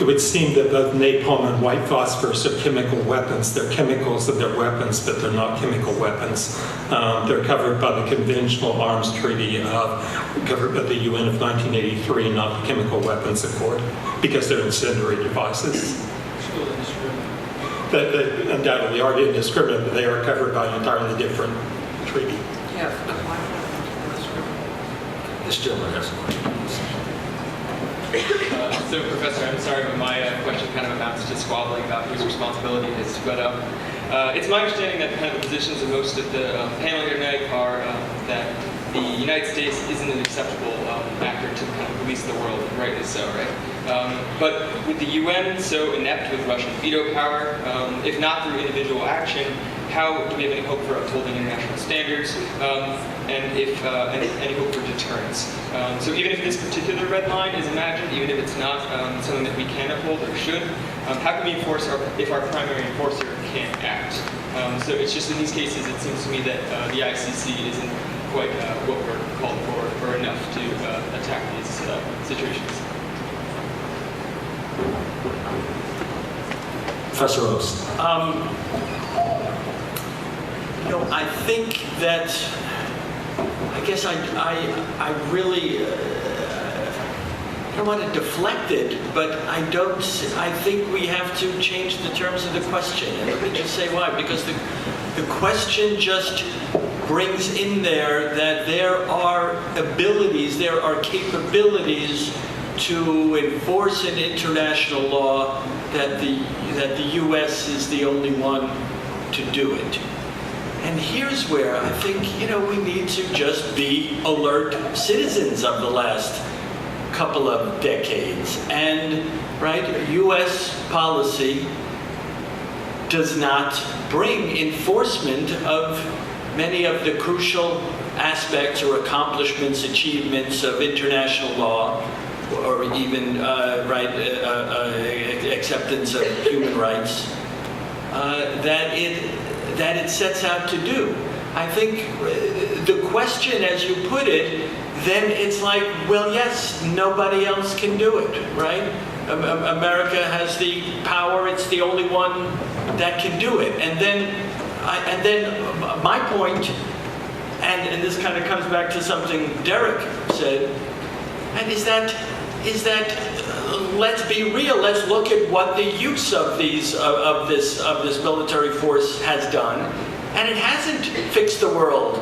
It would seem that both napalm and white phosphorus are chemical weapons. They're chemicals of their weapons, but they're not chemical weapons. They're covered by the Conventional Arms Treaty covered by the UN of 1983, not the Chemical Weapons Accord, because they're incendiary devices. They undoubtedly are indiscriminate, but they are covered by an entirely different treaty. Yeah. This gentleman has a question. So, Professor, I'm sorry, but my question kind of amounts to squabbling about whose responsibility it is. But it's my understanding that kind of the positions of most of the panel here tonight are that the United States isn't an acceptable actor to kind of police the world, and rightly so, right? But with the UN so inept with Russian veto power, if not through individual action, how do we have any hope for upholding international standards, and any hope for deterrence? So even if this particular red line is imagined, even if it's not something that we can uphold or should, how can we enforce if our primary enforcer can't act? So it's just in these cases, it seems to me that the ICC isn't quite what we're called for, or enough to attack these situations. Professor Ost. I think that, I guess I really, I don't want to deflect it, but I think we have to change the terms of the question. And let me just say why. Because the question just brings in there that there are abilities, there are capabilities to enforce an international law that the U.S. is the only one to do it. And here's where I think, we need to just be alert citizens of the last couple of decades. And, right, U.S. policy does not bring enforcement of many of the crucial aspects or accomplishments, achievements of international law, or even acceptance of human rights, that it sets out to do. I think the question, as you put it, then it's like, well, yes, nobody else can do it, right? America has the power; it's the only one that can do it. And then my point, and this kind of comes back to something Derek said, and is that let's be real. Let's look at what the use of this military force has done, and it hasn't fixed the world,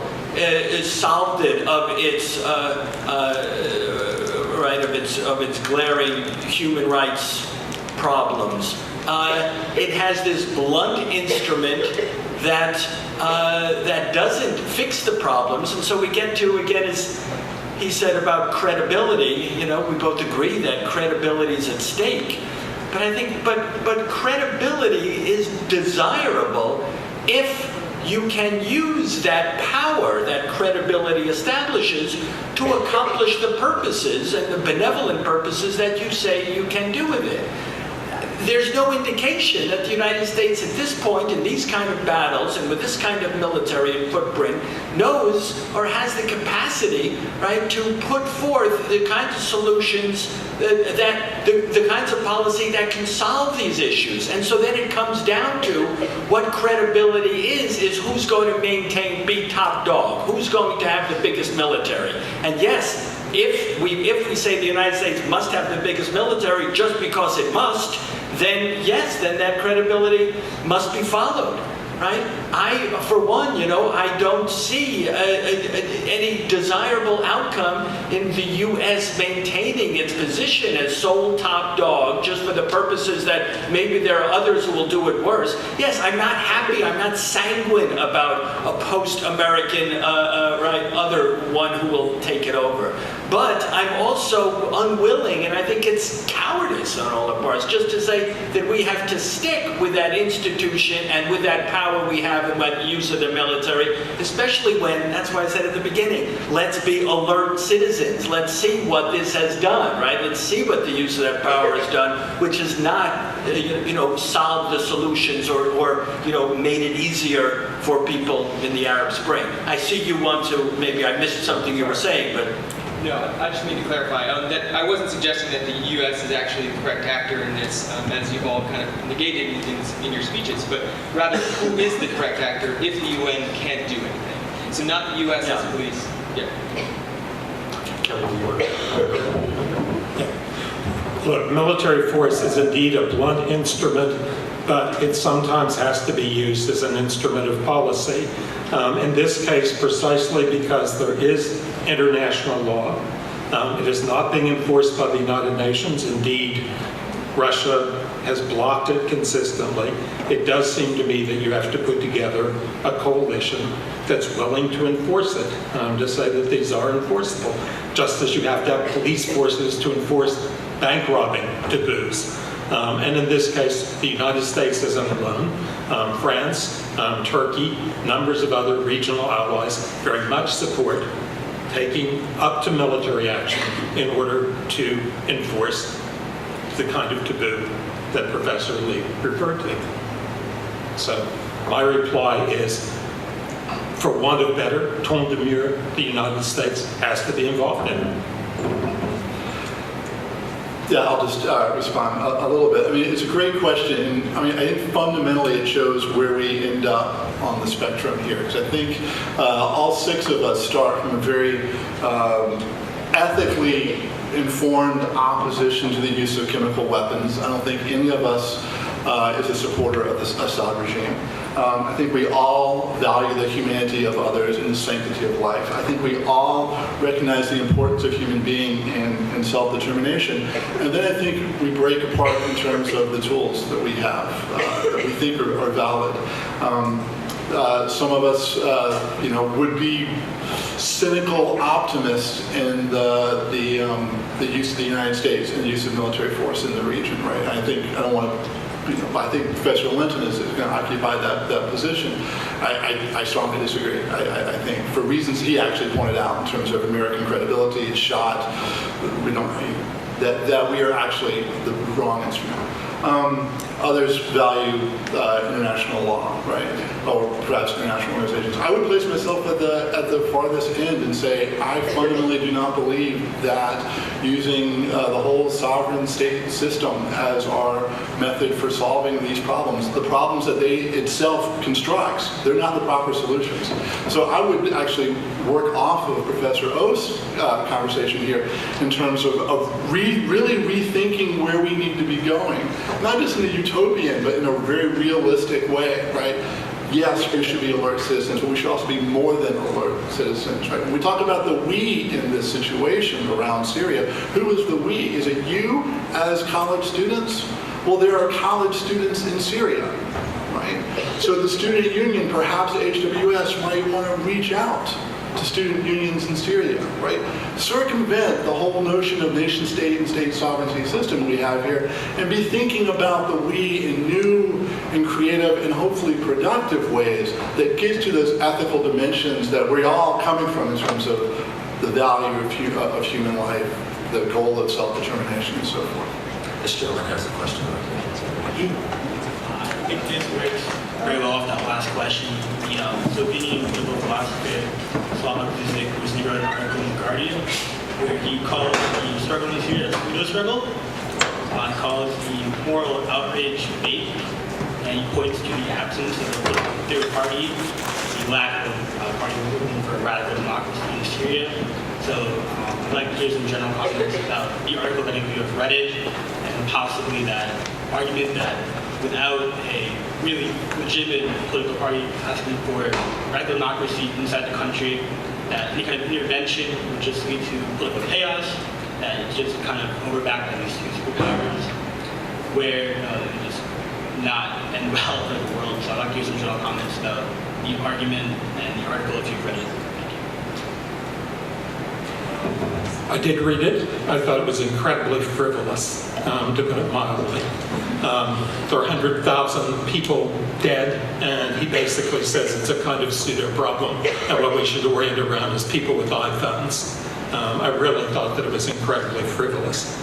solved it of its right, of its glaring human rights problems. It has this blunt instrument that doesn't fix the problems, and so we get to, again, as he said about credibility, we both agree that credibility is at stake. But I think, but credibility is desirable if you can use that power that credibility establishes to accomplish the purposes and the benevolent purposes that you say you can do with it. There's no indication that the United States at this point in these kind of battles and with this kind of military footprint knows or has the capacity, right, to put forth the kinds of solutions that the kinds of policy that can solve these issues. And so then it comes down to what credibility is who's going to be top dog, who's going to have the biggest military. And yes, if we say the United States must have the biggest military just because it must, then yes, then that credibility must be followed, right? For one, I don't see any desirable outcome in the U.S. maintaining its position as sole top dog just for the purposes that maybe there are others who will do it worse. Yes, I'm not happy, I'm not sanguine about a post-American, other one who will take it over. But I'm also unwilling, and I think it's cowardice on all of ours, just to say that we have to stick with that institution and with that power we have and that use of the military, especially when, that's why I said at the beginning, let's be alert citizens. Let's see what this has done, right? Let's see what the use of that power has done, which has not, solved the solutions or made it easier for people in the Arab Spring. I see you want to, maybe I missed something you were saying, but... No, I just need to clarify that I wasn't suggesting that the U.S. is actually the correct actor in this, as you've all kind of negated in your speeches, but rather who is the correct actor if the UN can't do anything. So not the U.S. as a police. Yeah. Look, military force is indeed a blunt instrument, but it sometimes has to be used as an instrument of policy. In this case, precisely because there is international law. It is not being enforced by the United Nations. Indeed, Russia has blocked it consistently. It does seem to me that you have to put together a coalition that's willing to enforce it, to say that these are enforceable, just as you have to have police forces to enforce bank robbing taboos. And in this case, the United States isn't alone. France, Turkey, numbers of other regional allies very much support taking up to military action in order to enforce the kind of taboo that Professor Lee referred to. So my reply is, for want of better, ton de mieux, the United States has to be involved in it. Yeah, I'll just respond a little bit. I mean, it's a great question. I think fundamentally it shows where we end up on the spectrum here. Because I think all six of us start from a very ethically informed opposition to the use of chemical weapons. I don't think any of us is a supporter of the Assad regime. I think we all value the humanity of others and the sanctity of life. I think we all recognize the importance of human being and self-determination. And then I think we break apart in terms of the tools that we have that we think are valid. Some of us, would be cynical optimists in the use of the United States and the use of military force in the region, right? I don't want to. I think Professor Linton is going to occupy that position. I strongly disagree. I think for reasons he actually pointed out in terms of American credibility, shot, that we are actually the wrong instrument. Others value international law, right, or perhaps international organizations. I would place myself at the farthest end and say I fundamentally do not believe that using the whole sovereign state system as our method for solving these problems, the problems that they itself constructs, they're not the proper solutions. So I would actually work off of Professor Ost's conversation here in terms of really rethinking where we need to be going, not just in a utopian, but in a very realistic way, right? yes, we should be alert citizens, but we should also be more than alert citizens, right? When we talk about the we in this situation around Syria, who is the we? Is it you as college students? Well, there are college students in Syria, right? So the student union, perhaps HWS, might want to reach out to student unions in Syria, right? Circumvent the whole notion of nation state and state sovereignty system we have here and be thinking about the we in new and creative and hopefully productive ways that gets to those ethical dimensions that we're all coming from in terms of the value of human life, the goal of self-determination and so forth. This gentleman has a question. I think this works very well off that last question. So being a political philosopher, Slava Kuzik recently wrote an article in The Guardian where he calls the struggle in Syria a pseudo struggle, calls the moral outrage fake, and he points to the absence of a third party, the lack of a party movement for radical democracy in Syria. So I'd like to hear some general comments about the article that you have read it, and possibly that argument that without a really legitimate political party asking for radical democracy inside the country, that any kind of intervention would just lead to political chaos, that it's just kind of overbacked by these two superpowers, where it just not end well for the world. So I'd like to hear some general comments about the argument and the article if you've read it. I did read it. I thought it was incredibly frivolous, to put it mildly. There are 100,000 people dead, and he basically says it's a kind of pseudo-problem, and what we should orient around is people with iPhones. I really thought that it was incredibly frivolous.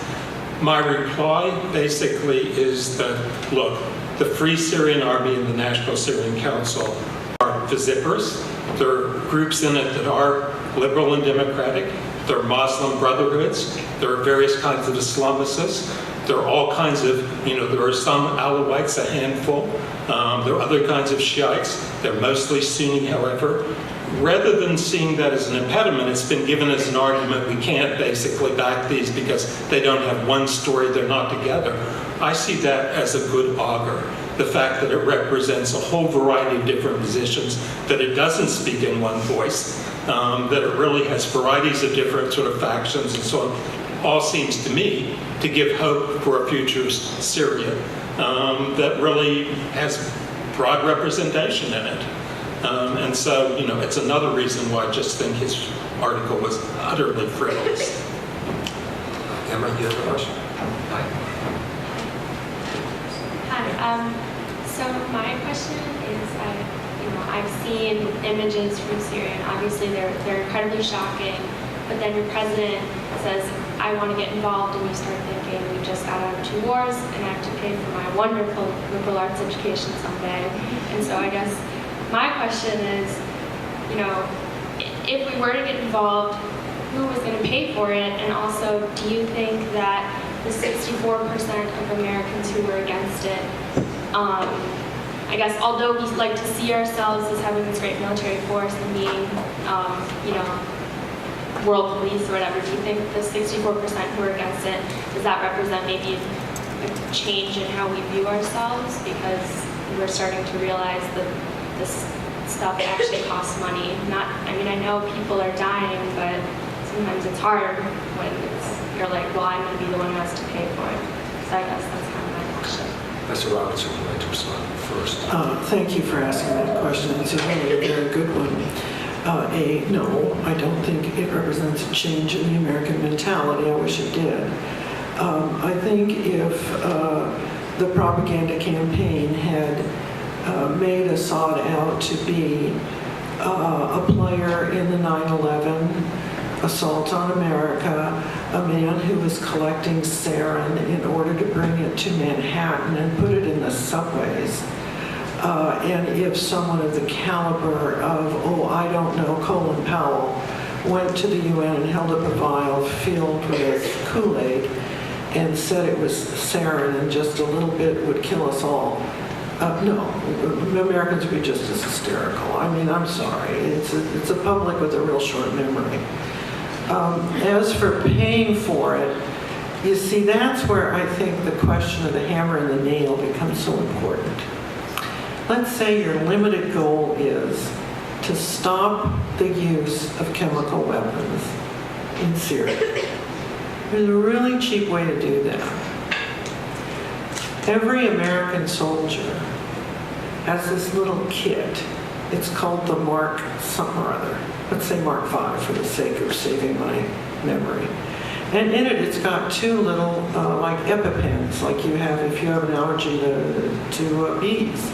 My reply basically is that, look, the Free Syrian Army and the National Syrian Council are vociferous. There are groups in it that are liberal and democratic. There are Muslim brotherhoods. There are various kinds of Islamicists. There are all kinds of, there are some Alawites, a handful. There are other kinds of Shiites. They're mostly Sunni, however. Rather than seeing that as an impediment, it's been given as an argument we can't basically back these because they don't have one story, they're not together. I see that as a good augur. The fact that it represents a whole variety of different positions, that it doesn't speak in one voice, that it really has varieties of different sort of factions and so on, all seems to me to give hope for a future Syria that really has broad representation in it. And so, it's another reason why I just think his article was utterly frivolous. Emma, you have a question? Hi. So my question is, I've seen images from Syria, and obviously they're incredibly shocking. But then your president says, "I want to get involved," and you start thinking, "We just got out of 2 wars, and I have to pay for my wonderful liberal arts education someday." And so I guess my question is, if we were to get involved, who was going to pay for it? And also, do you think that the 64% of Americans who were against it, I guess, although we like to see ourselves as having this great military force and being, world police or whatever, do you think the 64% who are against it, does that represent maybe a change in how we view ourselves? Because we're starting to realize that this stuff actually costs money. I know people are dying, but sometimes it's hard when you're like, well, I'm going to be the one who has to pay for it. So I guess that's kind of my question. Mr. Robertson would like to respond first. Thank you for asking that question. It's a really very good one. No, I don't think it represents a change in the American mentality. I wish it did. I think if the propaganda campaign had made Assad out to be a player in the 9/11 assault on America, a man who was collecting sarin in order to bring it to Manhattan and put it in the subways, and if someone of the caliber of, Colin Powell went to the UN and held up a vial filled with Kool-Aid and said it was sarin and just a little bit would kill us all, no, Americans would be just as hysterical. I'm sorry. It's a public with a real short memory. As for paying for it, you see, that's where I think the question of the hammer and the nail becomes so important. let's say your limited goal is to stop the use of chemical weapons in Syria. There's a really cheap way to do that. Every American soldier has this little kit. It's called the Mark something or other. Let's say Mark 5 for the sake of saving my memory. And in it, it's got two little like EpiPens, like you have if you have an allergy to bees.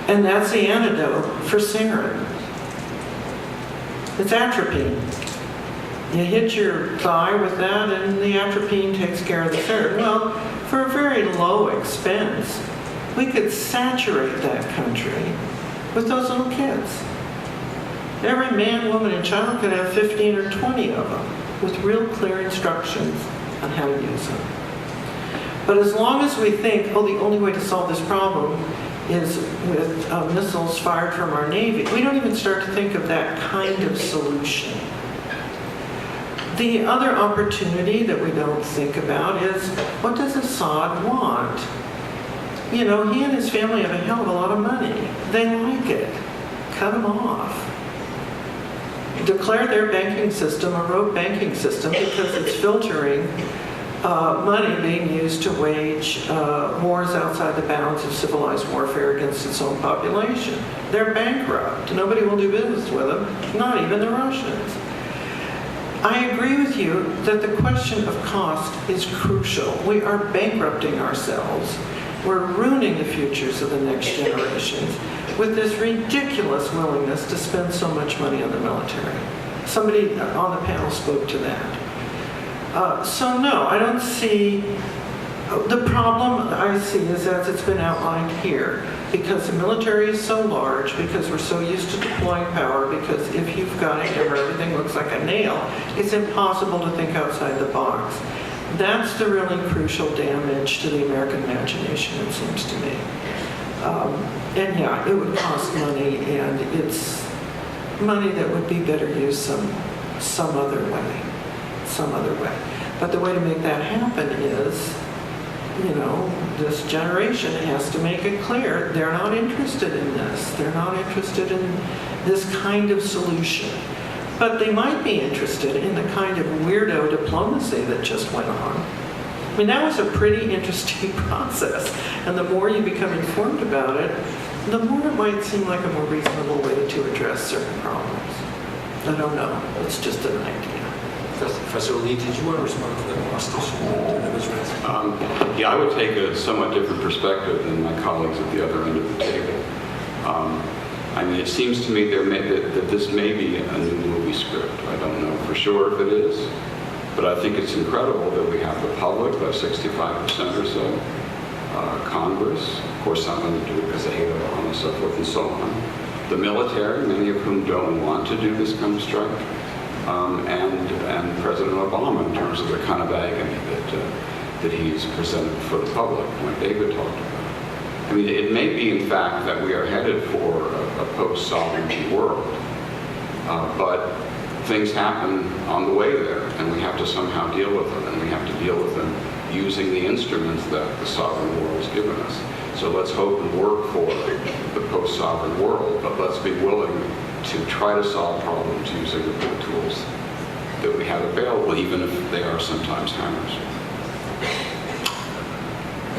And that's the antidote for sarin. It's atropine. You hit your thigh with that, and the atropine takes care of the sarin. Well, for a very low expense, we could saturate that country with those little kits. Every man, woman, and child could have 15 or 20 of them with real clear instructions on how to use them. But as long as we think, oh, the only way to solve this problem is with missiles fired from our Navy, we don't even start to think of that kind of solution. The other opportunity that we don't think about is, what does Assad want? You know, he and his family have a hell of a lot of money. They like it. Cut them off. Declare their banking system a rogue banking system because it's filtering money being used to wage wars outside the bounds of civilized warfare against its own population. They're bankrupt. Nobody will do business with them, not even the Russians. I agree with you that the question of cost is crucial. We are bankrupting ourselves. We're ruining the futures of the next generations with this ridiculous willingness to spend so much money on the military. Somebody on the panel spoke to that. So no, I don't see, the problem I see is as it's been outlined here, because the military is so large, because we're so used to deploying power, because if you've got a hammer, everything looks like a nail, it's impossible to think outside the box. That's the really crucial damage to the American imagination, it seems to me. And yeah, it would cost money, and it's money that would be better used some other way. But the way to make that happen is, you know, this generation has to make it clear they're not interested in this. They're not interested in this kind of solution. But they might be interested in the kind of weirdo diplomacy that just went on. I mean, that was a pretty interesting process. And the more you become informed about it, the more it might seem like a more reasonable way to address certain problems. I don't know. It's just an idea. Professor Lee, did you want to respond to the cost issue that was raised? Yeah, I would take a somewhat different perspective than my colleagues at the other end of the table. I mean, it seems to me that this may be a new movie script. I don't know for sure if it is, but I think it's incredible that we have the public, by 65% or so, Congress, of course some of them do it because they hate Obama, and so forth and so on, the military, many of whom don't want to do this kind of strike, and President Obama in terms of the kind of agony that he's presented for the public, like David talked about. I mean, it may be, in fact, that we are headed for a post-sovereignty world, but things happen on the way there, and we have to somehow deal with them, and we have to deal with them using the instruments that the sovereign world has given us. So let's hope and work for the post-sovereign world, but let's be willing to try to solve problems using the tools that we have available, even if they are sometimes hammers.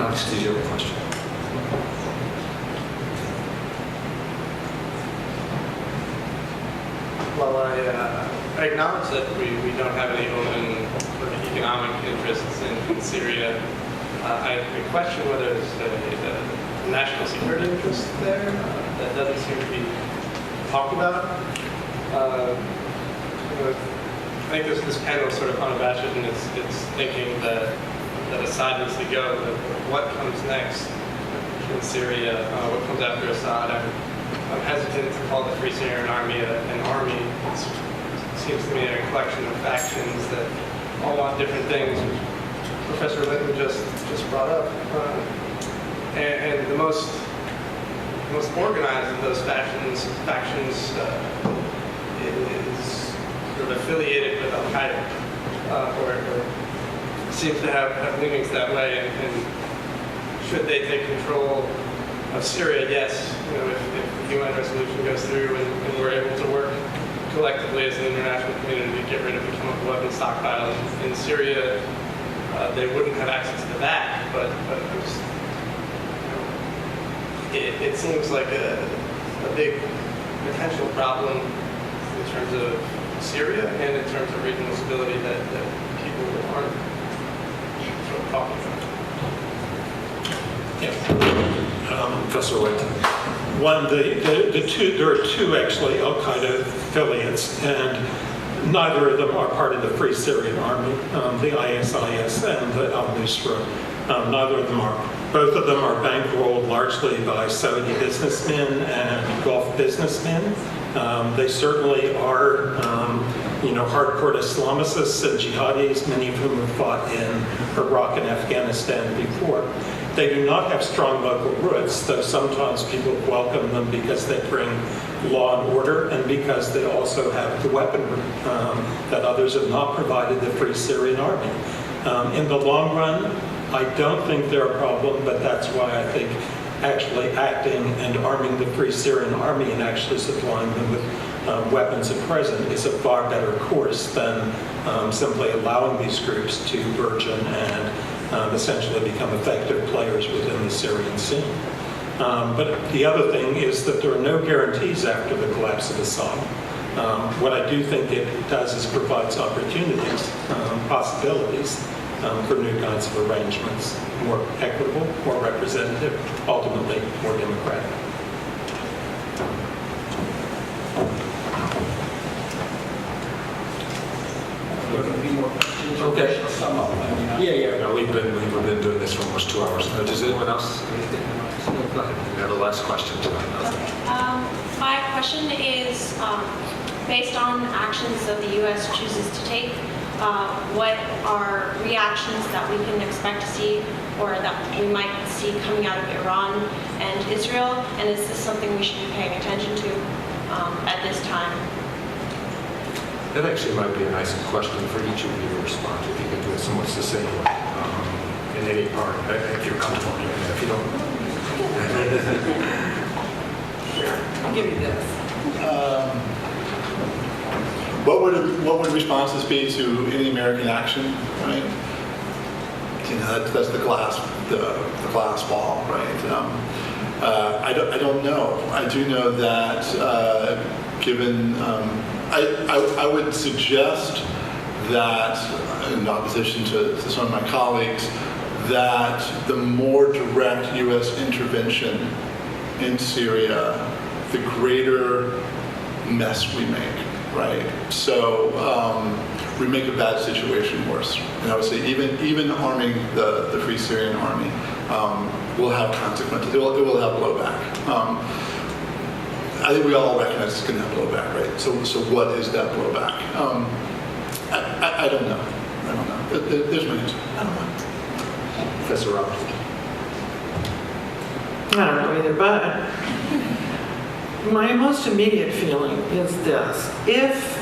Alex, did you have a question? Well, I acknowledge that we don't have any open sort of economic interests in Syria. I question whether there's a national security interest there that doesn't seem to be talked about. I think this panel is sort of unabashed in its thinking that Assad needs to go. But what comes next in Syria? What comes after Assad? I'm hesitant to call the Free Syrian Army an army. It seems to me a collection of factions that all want different things, which Professor Linton just brought up. And the most organized of those factions is sort of affiliated with Al-Qaeda, or seems to have leanings that way. And should they take control of Syria, yes, if the UN resolution goes through and we're able to work collectively as an international community to get rid of the chemical weapons stockpile in Syria, they wouldn't have access to that. But it seems like a big potential problem in terms of Syria and in terms of regional stability that people aren't sort of talking about. Professor Linton. One, there are two actually Al-Qaeda affiliates, and neither of them are part of the Free Syrian Army, the ISIS and the al-Nusra. Neither of them are. Both of them are bankrolled largely by Saudi businessmen and Gulf businessmen. They certainly are, hardcore Islamicists and jihadis, many of whom have fought in Iraq and Afghanistan before. They do not have strong local roots, though sometimes people welcome them because they bring law and order and because they also have the weaponry that others have not provided the Free Syrian Army. In the long run, I don't think they're a problem, but that's why I think actually acting and arming the Free Syrian Army and actually supplying them with weapons at present is a far better course than simply allowing these groups to burgeon and essentially become effective players within the Syrian scene. But the other thing is that there are no guarantees after the collapse of Assad. What I do think it does is provides opportunities, possibilities for new kinds of arrangements, more equitable, more representative, ultimately more democratic. Okay. No, we've been doing this for almost 2 hours. Does anyone else? Go ahead. We have the last question tonight. My question is, based on actions that the U.S. chooses to take, what are reactions that we can expect to see or that we might see coming out of Iran and Israel? And is this something we should be paying attention to at this time? That actually might be a nice question for each of you to respond to, if you can do it somewhat succinctly in any part, if you're comfortable doing that. If you don't, Sure. I'll give you this. What would responses be to any American action, right? That's the glass ball, right? I don't know. I do know that given, I would suggest that, in opposition to some of my colleagues, that the more direct U.S. intervention in Syria, the greater mess we make, right? So we make a bad situation worse. And I would say even arming the Free Syrian Army will have consequences. It will have blowback. I think we all recognize it's going to have blowback, right? So what is that blowback? I don't know. There's my answer. I don't know. Professor Robertson. I don't know either, but my most immediate feeling is this. If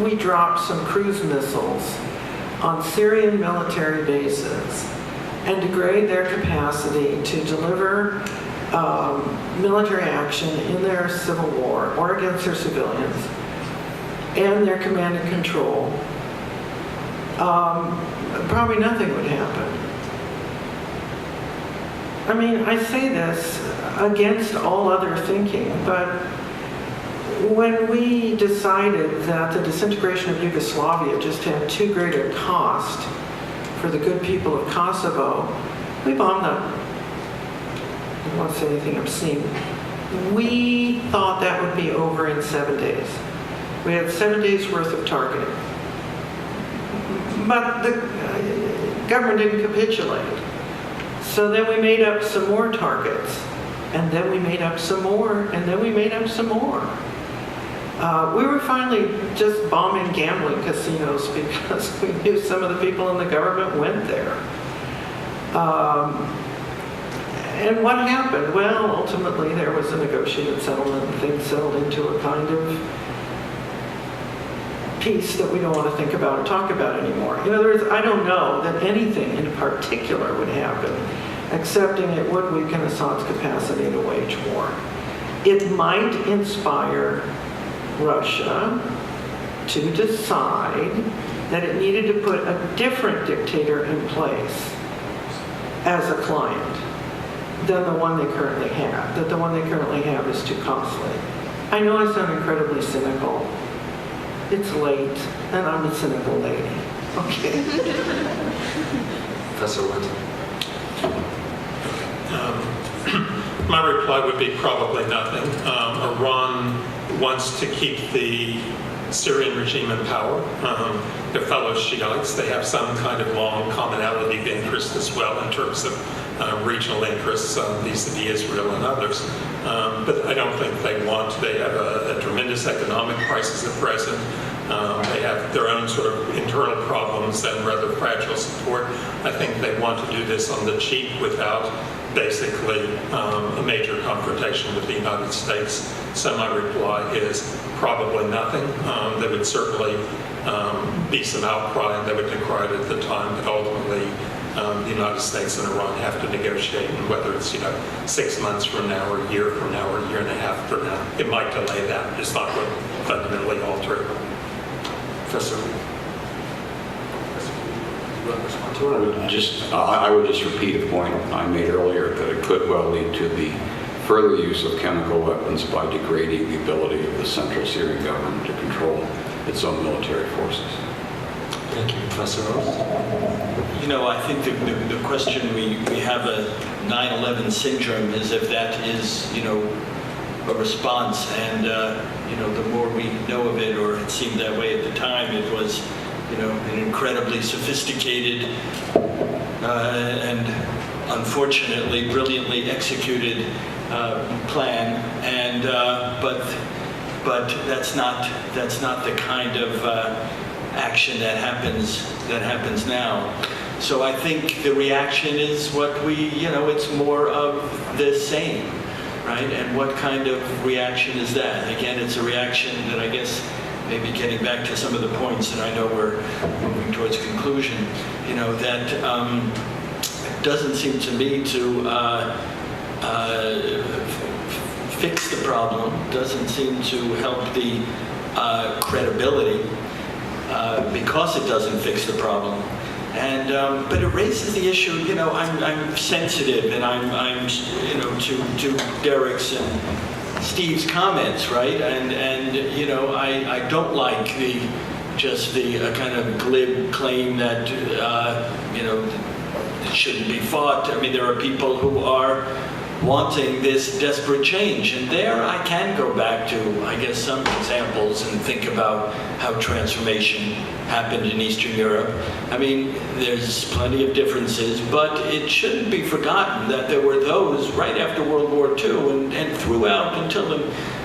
we drop some cruise missiles on Syrian military bases and degrade their capacity to deliver military action in their civil war or against their civilians and their command and control, probably nothing would happen. I mean, I say this against all other thinking, but when we decided that the disintegration of Yugoslavia just had too great a cost for the good people of Kosovo, we bombed them. I don't want to say anything obscene. We thought that would be over in 7 days. We had 7 days worth of targeting. But the government didn't capitulate. So then we made up some more targets, and then we made up some more, and then we made up some more. We were finally just bombing gambling casinos because we knew some of the people in the government went there. And what happened? Well, ultimately there was a negotiated settlement, and things settled into a kind of peace that we don't want to think about or talk about anymore. In other words, I don't know that anything in particular would happen Accepting it would weaken Assad's capacity to wage war. It might inspire Russia to decide that it needed to put a different dictator in place as a client than the one they currently have, that the one they currently have is too costly. I know I sound incredibly cynical. It's late, and I'm a cynical lady. Okay. Professor Linton. My reply would be probably nothing. Iran wants to keep the Syrian regime in power. Their fellow Shiites, they have some kind of long commonality of interest as well in terms of regional interests vis-a-vis Israel and others. But I don't think they have a tremendous economic crisis at present. They have their own sort of internal problems and rather fragile support. I think they want to do this on the cheap without basically a major confrontation with the United States. So my reply is probably nothing. There would certainly be some outcry, and they would decry it at the time, but ultimately the United States and Iran have to negotiate, and whether it's 6 months from now, or a year from now, or a year and a half from now, it might delay that. It's not going to fundamentally alter it. Professor, I would just repeat a point I made earlier, that it could well lead to the further use of chemical weapons by degrading the ability of the central Syrian government to control its own military forces. Thank you, Professor Ost. I think the question we have a 9/11 syndrome is if that is, a response, and the more we know of it, or it seemed that way at the time, it was, an incredibly sophisticated and unfortunately brilliantly executed plan, and but that's not the kind of action that happens now. So I think the reaction is what it's more of the same, right? And what kind of reaction is that? Again, it's a reaction that I guess, maybe getting back to some of the points, and I know we're moving towards conclusion, that doesn't seem to me to fix the problem, doesn't seem to help the credibility, because it doesn't fix the problem. And but it raises the issue. I'm sensitive, and I'm to Derek's and Steve's comments, right? And I don't like the kind of glib claim that it shouldn't be fought. I mean, there are people who are wanting this desperate change, and there I can go back to, I guess, some examples and think about how transformation happened in Eastern Europe. I mean, there's plenty of differences, but it shouldn't be forgotten that there were those right after World War II and throughout until the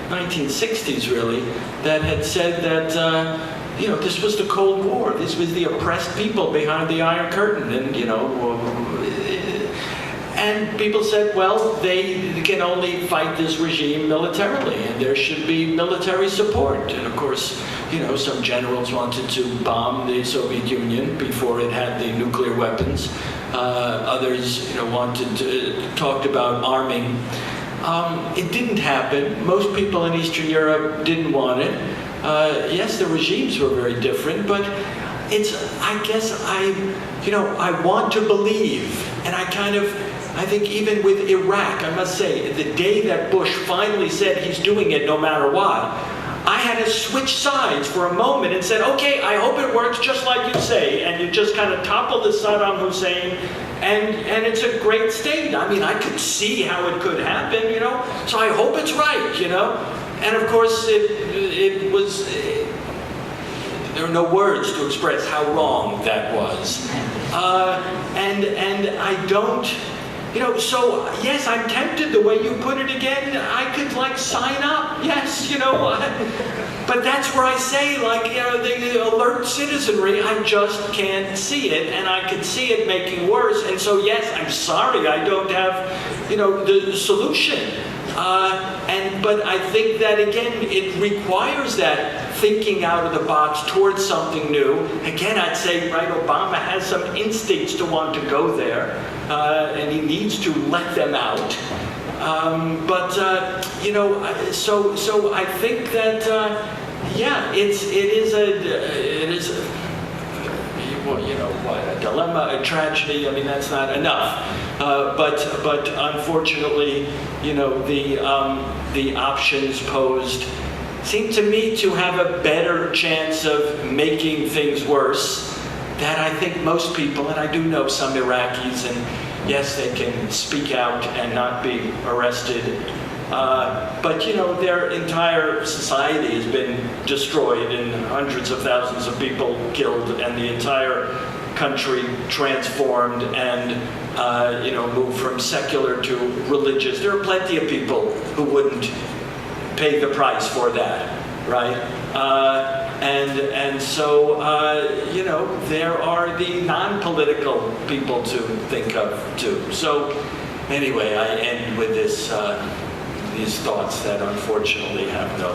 1960s, really, that had said that this was the Cold War. This was the oppressed people behind the Iron Curtain, and people said, well, they can only fight this regime militarily, and there should be military support. And of course, some generals wanted to bomb the Soviet Union before it had the nuclear weapons. Others, talked about arming. It didn't happen. Most people in Eastern Europe didn't want it. Yes, the regimes were very different, but I want to believe, and I think even with Iraq, I must say, the day that Bush finally said he's doing it no matter what, I had to switch sides for a moment and said, okay, I hope it works just like you say, and you just kind of topple the Saddam Hussein, and it's a great state. I mean, I could see how it could happen, so I hope it's right, and of course it was, there are no words to express how wrong that was, and I don't, so yes, I'm tempted the way you put it again. I could sign up, yes, but that's where I say, the alert citizenry, I just can't see it, and I could see it making worse. And so yes, I'm sorry, I don't have, the solution. But I think that, again, it requires that thinking out of the box towards something new. Again, I'd say, right, Obama has some instincts to want to go there, and he needs to let them out. So I think that, yeah, it is a dilemma, a tragedy. I mean, that's not enough. But unfortunately, the options posed seem to me to have a better chance of making things worse. That I think most people, and I do know some Iraqis, and yes, they can speak out and not be arrested. But their entire society has been destroyed and hundreds of thousands of people killed and the entire country transformed and moved from secular to religious. There are plenty of people who wouldn't pay the price for that, right? So there are the non-political people to think of too. So anyway, I end with these thoughts that unfortunately have no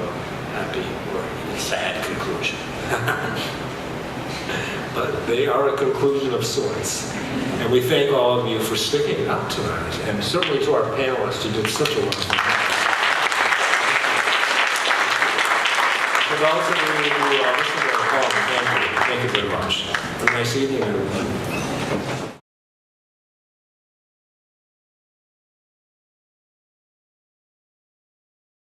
happy or sad conclusion. But they are a conclusion of sorts. And we thank all of you for sticking up tonight, and certainly to our panelists who did such a wonderful job. For those of you who are listening at home, thank you very much. Have a nice evening, everyone.